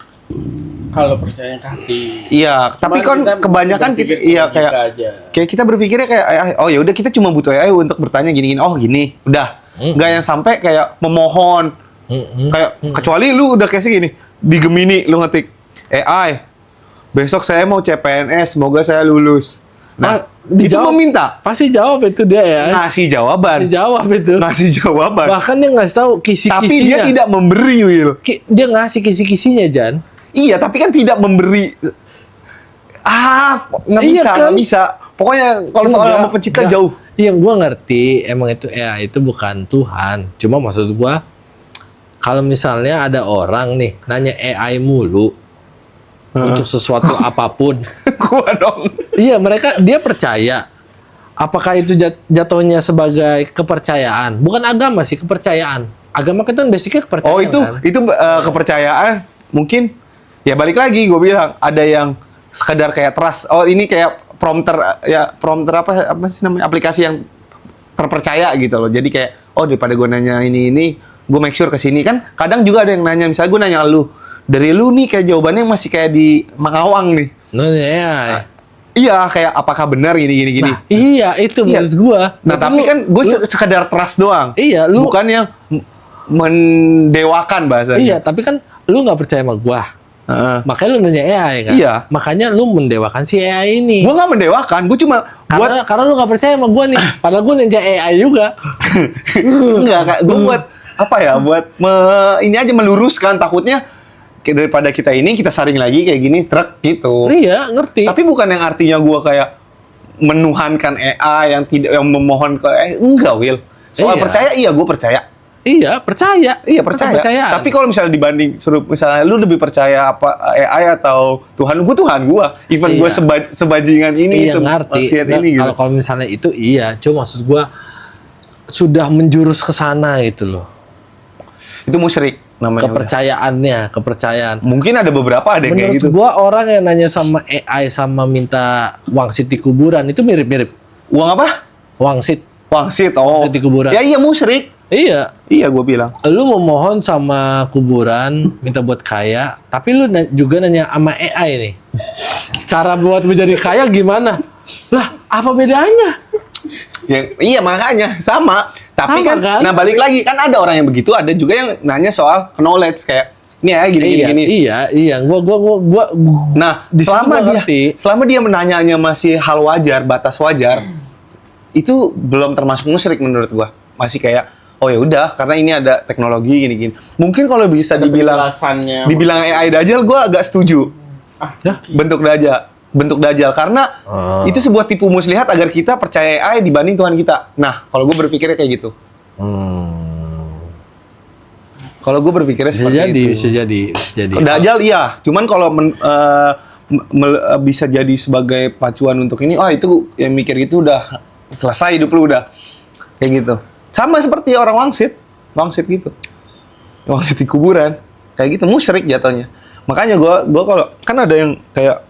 [SPEAKER 2] kalau percaya ke hati.
[SPEAKER 3] Iya, tapi kan
[SPEAKER 2] kita
[SPEAKER 3] kebanyakan
[SPEAKER 2] masih
[SPEAKER 3] kita
[SPEAKER 2] berpikir
[SPEAKER 3] iya
[SPEAKER 2] logika
[SPEAKER 3] kayak
[SPEAKER 2] aja.
[SPEAKER 3] kayak kita berpikirnya kayak oh ya udah kita cuma butuh AI untuk bertanya gini oh gini udah nggak yang sampai kayak memohon kayak kecuali lu udah kayak segini di Gemini lu ngetik AI besok saya mau CPNS semoga saya lulus. Nah itu
[SPEAKER 1] dijawab.
[SPEAKER 3] meminta
[SPEAKER 1] Pasti jawab itu dia ya.
[SPEAKER 3] ngasih jawaban
[SPEAKER 1] Dijawab itu.
[SPEAKER 3] ngasih jawaban
[SPEAKER 1] Bahkan dia ngasih tahu kisi-kisinya.
[SPEAKER 3] tapi dia tidak memberi Will.
[SPEAKER 1] Dia ngasih kisi-kisinya, Jan.
[SPEAKER 3] Iya tapi kan tidak memberi nggak
[SPEAKER 1] Iya
[SPEAKER 3] bisa
[SPEAKER 1] kan?
[SPEAKER 3] nggak bisa pokoknya kalau soal
[SPEAKER 1] Enggak,
[SPEAKER 3] sama pencipta
[SPEAKER 1] enggak.
[SPEAKER 3] jauh.
[SPEAKER 1] Yang gua ngerti emang itu AI itu bukan Tuhan. Cuma maksud gua kalau misalnya ada orang nih nanya AI mulu untuk sesuatu apapun.
[SPEAKER 3] Gua dong.
[SPEAKER 1] Iya, dia percaya. Apakah itu jatuhnya sebagai kepercayaan? Bukan agama sih, kepercayaan. Agama kan basicnya kepercayaan.
[SPEAKER 3] Oh itu
[SPEAKER 1] kan?
[SPEAKER 3] kepercayaan mungkin ya balik lagi gue bilang ada yang sekedar kayak trust. Oh ini kayak prompter apa sih namanya aplikasi yang terpercaya gitu loh. Jadi kayak oh daripada gue nanya ini gue make sure ke sini kan. Kadang juga ada yang nanya misalnya gue nanya lu dari lu nih kayak jawabannya masih kayak di Mangawang nih.
[SPEAKER 1] AI.
[SPEAKER 3] Iya kayak apakah benar gini.
[SPEAKER 1] Nah, iya itu
[SPEAKER 3] Iya.
[SPEAKER 1] menurut gua.
[SPEAKER 3] Nah tapi kan gue sekedar trust doang.
[SPEAKER 1] Iya, lu
[SPEAKER 3] Bukan yang mendewakan bahasanya.
[SPEAKER 1] iya, tapi kan lu nggak percaya sama gua.
[SPEAKER 3] Heeh.
[SPEAKER 1] Makanya lu nanya AI kan?
[SPEAKER 3] Iya.
[SPEAKER 1] Makanya lu mendewakan si AI ini.
[SPEAKER 3] Gue nggak mendewakan, gue cuma buat
[SPEAKER 1] Karena lu nggak percaya sama gua nih. Padahal gua nanya AI juga.
[SPEAKER 3] enggak kayak gue buat apa ya? Buat ini aja meluruskan takutnya daripada kita ini kita saring lagi kayak gini truk gitu.
[SPEAKER 1] Iya, ngerti.
[SPEAKER 3] Tapi bukan yang artinya gue kayak menuhankan AI yang tidak yang memohon ke enggak Will. Soal
[SPEAKER 1] Iya.
[SPEAKER 3] percaya iya gue percaya.
[SPEAKER 1] Iya, percaya.
[SPEAKER 3] Iya percaya.
[SPEAKER 1] Kepercayaan.
[SPEAKER 3] Tapi kalau misalnya dibanding suruh misalnya lu lebih percaya apa AI atau Tuhan gue. Even gue
[SPEAKER 1] Iya.
[SPEAKER 3] sebajingan ini
[SPEAKER 1] iya ngerti.
[SPEAKER 3] semaksiat
[SPEAKER 1] Nah,
[SPEAKER 3] ini gitu.
[SPEAKER 1] kalau misalnya itu iya, cuma maksud gua sudah menjurus ke sana gitu loh.
[SPEAKER 3] Itu musyrik namanya. udah.
[SPEAKER 1] Kepercayaan.
[SPEAKER 3] Mungkin ada beberapa ada yang kayak
[SPEAKER 1] Menurut
[SPEAKER 3] gitu.
[SPEAKER 1] gua orang yang nanya sama AI sama minta wangsit di kuburan itu mirip-mirip.
[SPEAKER 3] Uang apa?
[SPEAKER 1] Wangsit.
[SPEAKER 3] Wangsit. Oh.
[SPEAKER 1] Wangsit di kuburan.
[SPEAKER 3] Ya iya musyrik.
[SPEAKER 1] Iya.
[SPEAKER 3] Iya gue bilang.
[SPEAKER 1] Lu memohon sama kuburan minta buat kaya, tapi lu juga nanya sama AI nih. Cara buat menjadi kaya gimana? Lah, apa bedanya?
[SPEAKER 3] Ya, iya makanya sama. Tapi
[SPEAKER 1] Sama,
[SPEAKER 3] kan,
[SPEAKER 1] kan?
[SPEAKER 3] nah balik lagi kan ada orang yang begitu, ada juga yang nanya soal knowledge kayak ini ya gini.
[SPEAKER 1] Iya. Gua
[SPEAKER 3] Nah,
[SPEAKER 1] di situ
[SPEAKER 3] selama
[SPEAKER 1] gua
[SPEAKER 3] dia
[SPEAKER 1] ngerti.
[SPEAKER 3] selama dia menanyanya masih hal wajar, batas wajar, itu belum termasuk musyrik menurut gua. Masih kayak oh ya udah karena ini ada teknologi gini. Mungkin kalau bisa
[SPEAKER 2] Ada
[SPEAKER 3] dibilang
[SPEAKER 2] penjelasannya.
[SPEAKER 3] AI Dajjal gua agak setuju.
[SPEAKER 1] Ya?
[SPEAKER 3] Bentuk Dajjal karena itu sebuah tipu muslihat agar kita percaya AI dibanding Tuhan kita. Nah, kalau gue berpikirnya kayak gitu. Kalau gue berpikirnya
[SPEAKER 1] Bisa
[SPEAKER 3] seperti
[SPEAKER 1] jadi,
[SPEAKER 3] itu.
[SPEAKER 1] bisa jadi.
[SPEAKER 3] Dajjal iya, cuman kalau bisa jadi sebagai pacuan untuk ini, itu yang mikir itu udah selesai hidup lu udah kayak gitu. Sama seperti orang wangsit gitu. Wangsit di kuburan. Kayak gitu, musyrik jatuhnya. Makanya gua kalau kan ada yang kayak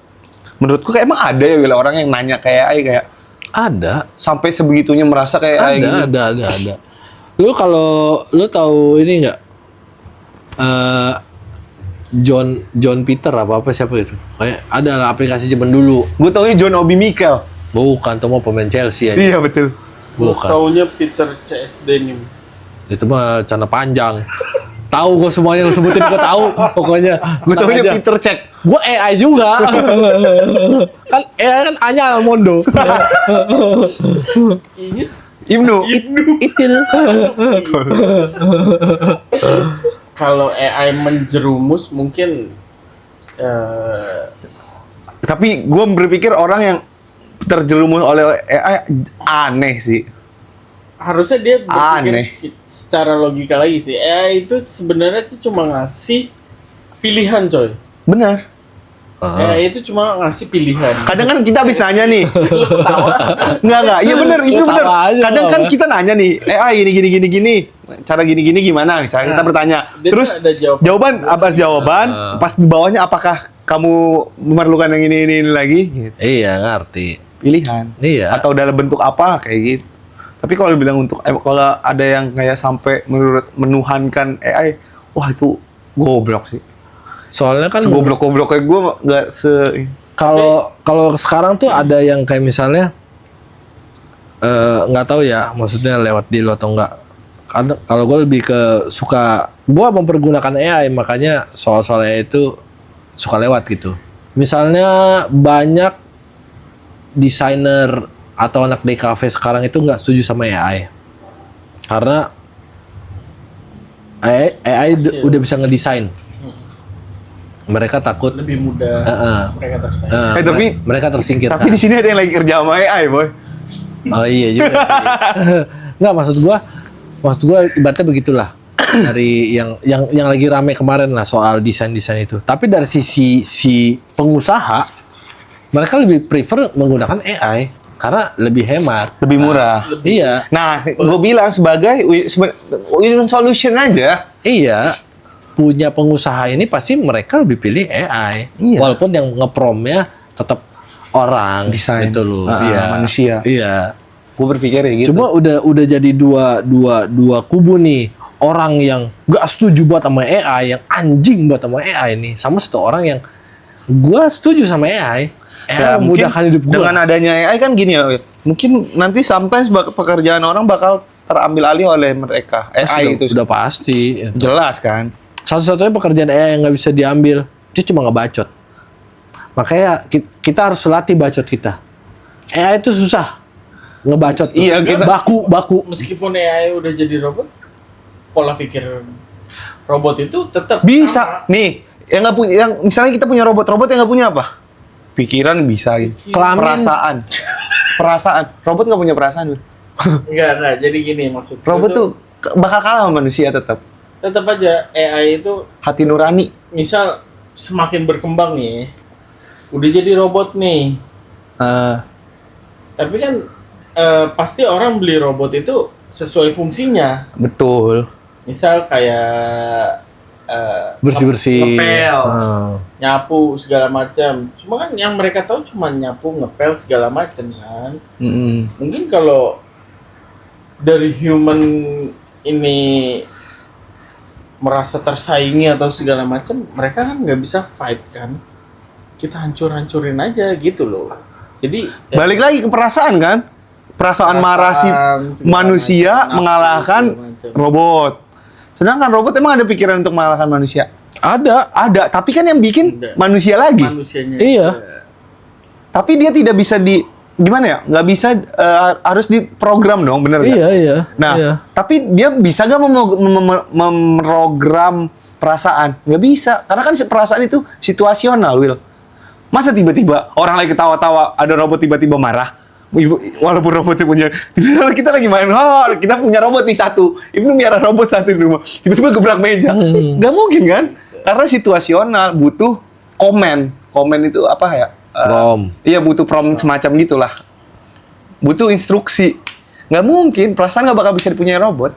[SPEAKER 3] menurutku kayak emang ada ya orang yang nanya kayak AI kayak
[SPEAKER 1] Ada.
[SPEAKER 3] sampai sebegitunya merasa kayak AI gitu.
[SPEAKER 1] Ada. Lu kalau lu tahu ini nggak? John Peter apa siapa itu? Kayak ada lah aplikasi zaman dulu.
[SPEAKER 3] Gue taunya John Obi Mikel.
[SPEAKER 1] Bukan, tuh mau pemain Chelsea aja.
[SPEAKER 3] Iya betul.
[SPEAKER 1] Bukan.
[SPEAKER 2] Taunya Peter CSD nih.
[SPEAKER 1] Itu mah celana panjang. Tahu gue semuanya lu sebutin gue tahu pokoknya.
[SPEAKER 3] Gue taunya
[SPEAKER 1] Tenang aja.
[SPEAKER 3] Peter Cech.
[SPEAKER 1] Gue AI juga. Kan AI kan Anya Almondo.
[SPEAKER 2] Iya.
[SPEAKER 3] Ibnu.
[SPEAKER 1] Itil.
[SPEAKER 2] Kalau AI menjerumus mungkin
[SPEAKER 3] Tapi gue berpikir orang yang terjerumus oleh AI aneh sih.
[SPEAKER 2] harusnya dia berpikir
[SPEAKER 3] Aneh.
[SPEAKER 2] secara logika lagi sih. AI itu sebenarnya tuh cuma ngasih pilihan, coy.
[SPEAKER 3] Benar.
[SPEAKER 2] AI itu cuma ngasih pilihan.
[SPEAKER 3] Kadang kan kita habis nanya nih. Enggak. Iya benar, itu benar.
[SPEAKER 1] Tawa aja,
[SPEAKER 3] Kadang kan
[SPEAKER 1] Bang.
[SPEAKER 3] kita nanya nih, AI gini. Cara gini gimana? Misalnya kita bertanya.
[SPEAKER 2] dia
[SPEAKER 3] Terus
[SPEAKER 2] tuh ada
[SPEAKER 3] jawaban pas di bawahnya apakah kamu memerlukan yang ini lagi gitu.
[SPEAKER 1] Iya, ngerti.
[SPEAKER 3] Pilihan.
[SPEAKER 1] Iya.
[SPEAKER 3] Atau dalam bentuk apa kayak gitu. Tapi kalau bilang untuk kalau ada yang kayak sampai menuhankan AI, wah itu goblok sih.
[SPEAKER 1] Soalnya kan
[SPEAKER 3] Segoblok-goblok kayak gue nggak
[SPEAKER 1] kalau sekarang tuh ada yang kayak misalnya nggak tahu ya, maksudnya lewat di lo atau enggak. Kalau gue lebih ke suka gue mempergunakan AI, makanya soal-soal AI itu suka lewat gitu. Misalnya banyak desainer atau anak DKV sekarang itu nggak setuju sama AI karena AI udah bisa ngedesain. Mereka takut
[SPEAKER 2] lebih mudah mereka terstay.
[SPEAKER 3] tapi
[SPEAKER 1] mereka tersingkirkan.
[SPEAKER 3] tapi di sini ada yang lagi kerja sama AI, boy.
[SPEAKER 1] Oh iya juga sih. Nggak, maksud gua ibaratnya begitulah. Dari yang lagi rame kemarin lah soal desain itu. Tapi dari sisi si pengusaha, mereka lebih prefer menggunakan AI karena lebih hemat,
[SPEAKER 3] Lebih murah.
[SPEAKER 1] Iya,
[SPEAKER 3] Nah, gue bilang sebagai win solution aja.
[SPEAKER 1] iya. Punya pengusaha ini pasti mereka lebih pilih AI.
[SPEAKER 3] Iya.
[SPEAKER 1] Walaupun yang ngepromnya tetap orang
[SPEAKER 3] Desain.
[SPEAKER 1] gitu loh.
[SPEAKER 3] Iya, manusia.
[SPEAKER 1] Iya.
[SPEAKER 3] Gue berpikir ya gitu.
[SPEAKER 1] Cuma udah jadi dua kubu nih. Orang yang gak setuju buat sama AI, yang anjing buat sama AI nih, sama satu orang yang gua setuju sama AI.
[SPEAKER 3] Ya,
[SPEAKER 1] memudahkan hidup gua.
[SPEAKER 3] dengan adanya AI kan gini ya, mungkin nanti sometimes pekerjaan orang bakal terambil alih oleh mereka. AI itu
[SPEAKER 1] udah pasti.
[SPEAKER 3] jelas kan.
[SPEAKER 1] Satu-satunya pekerjaan AI yang nggak bisa diambil, dia cuma ngebacot. Makanya kita harus latih bacot kita. AI itu susah ngebacot. Tuh.
[SPEAKER 3] Iya, kita-
[SPEAKER 1] baku.
[SPEAKER 2] Meskipun AI udah jadi robot, pola pikir robot itu tetap
[SPEAKER 3] Bisa.
[SPEAKER 2] sama.
[SPEAKER 3] Nih, yang nggak punya, yang misalnya kita punya robot yang nggak punya apa? Pikiran bisa gitu.
[SPEAKER 1] Kelamin.
[SPEAKER 3] Perasaan. Robot nggak punya perasaan. Bro.
[SPEAKER 2] Enggak. Jadi gini maksudnya.
[SPEAKER 3] Robot tuh bakal kalah sama manusia tetap.
[SPEAKER 2] Tetap aja AI itu
[SPEAKER 3] Hati nurani.
[SPEAKER 2] misal semakin berkembang nih, udah jadi robot nih. Tapi kan pasti orang beli robot itu sesuai fungsinya.
[SPEAKER 3] Betul.
[SPEAKER 2] Misal kayak
[SPEAKER 1] Bersih-bersih.
[SPEAKER 2] ngepel,
[SPEAKER 1] Hmm.
[SPEAKER 2] nyapu segala macam. Cuma kan yang mereka tahu cuma nyapu, ngepel segala macam kan. Mungkin kalau dari human ini merasa tersaingi atau segala macam, mereka kan nggak bisa fight kan. Kita hancur-hancurin aja gitu loh. Jadi
[SPEAKER 3] Balik lagi ke perasaan kan? Perasaan marah si
[SPEAKER 2] segala
[SPEAKER 3] manusia
[SPEAKER 2] macam, nafsu,
[SPEAKER 3] mengalahkan
[SPEAKER 2] segala macam.
[SPEAKER 3] robot. Sedangkan robot emang ada pikiran untuk mengalahkan manusia?
[SPEAKER 1] Ada.
[SPEAKER 3] Ada, tapi kan yang bikin
[SPEAKER 2] Enggak.
[SPEAKER 3] manusia lagi.
[SPEAKER 2] Manusianya.
[SPEAKER 1] Iya.
[SPEAKER 3] Tapi dia tidak bisa gimana ya? Nggak bisa harus diprogram dong, bener nggak?
[SPEAKER 1] Iya.
[SPEAKER 3] Nah,
[SPEAKER 1] Iya.
[SPEAKER 3] tapi dia bisa nggak memprogram perasaan? Nggak bisa, karena kan perasaan itu situasional, Will. Masa tiba-tiba orang lagi ketawa-tawa, ada robot tiba-tiba marah? Walaupun robotnya punya, tiba-tiba kita lagi main, kita punya robot nih satu, Ibnu miara robot satu di rumah, tiba-tiba gebrak meja, nggak mungkin kan? Karena situasional, butuh komen itu apa ya?
[SPEAKER 1] Prom.
[SPEAKER 3] Iya butuh prompt semacam gitulah, butuh instruksi. Nggak mungkin, perasaan nggak bakal bisa dipunyai robot.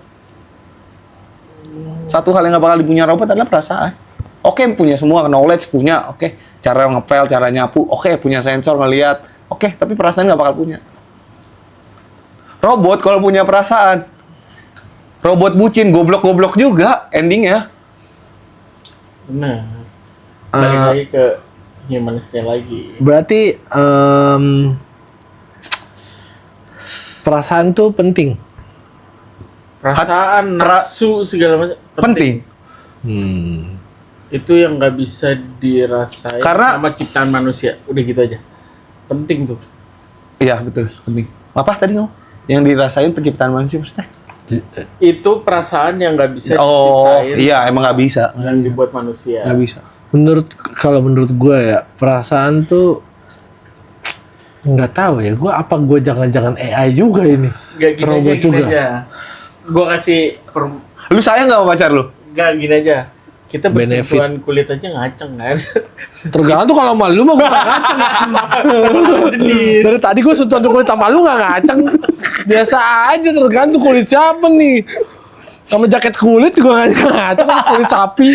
[SPEAKER 3] Satu hal yang nggak bakal dipunyai robot adalah perasaan. Oke, punya semua, knowledge punya, oke. Cara ngepel, cara nyapu, oke. Punya sensor, ngelihat, oke. Tapi perasaan nggak bakal punya. Robot kalau punya perasaan, robot bucin, goblok-goblok juga endingnya.
[SPEAKER 2] Benar. Balik lagi ke humanisnya lagi.
[SPEAKER 1] Berarti perasaan tuh penting.
[SPEAKER 2] Perasaan, nafsu, segala macam
[SPEAKER 3] Penting.
[SPEAKER 2] Itu yang nggak bisa dirasain
[SPEAKER 3] Karena-
[SPEAKER 2] sama ciptaan manusia. Udah gitu aja. Penting tuh.
[SPEAKER 3] Iya, betul, penting. Apa tadi ngomong? Yang dirasain penciptaan manusia maksudnya?
[SPEAKER 2] Itu perasaan yang nggak bisa
[SPEAKER 3] Oh,
[SPEAKER 2] diciptain.
[SPEAKER 3] iya, emang nggak bisa.
[SPEAKER 2] Yang dibuat manusia.
[SPEAKER 3] Nggak bisa.
[SPEAKER 1] Kalau menurut gue ya, perasaan tuh nggak tahu ya. Gue jangan-jangan AI juga ini.
[SPEAKER 2] Gak gini
[SPEAKER 1] Robot
[SPEAKER 2] aja, gini
[SPEAKER 1] juga.
[SPEAKER 2] aja. Gue kasih
[SPEAKER 3] Lu sayang nggak sama pacar lu?
[SPEAKER 2] Gak gini aja. Kita
[SPEAKER 1] Benefit.
[SPEAKER 2] bersentuhan kulit aja ngaceng kan.
[SPEAKER 1] Tergantung kalau malu mah gue gak ngaceng. Dari tadi gue sentuhan kulit sama lu gak ngaceng. Biasa aja, tergantung kulit siapa nih. Sama jaket kulit juga gak ngaceng, kulit sapi.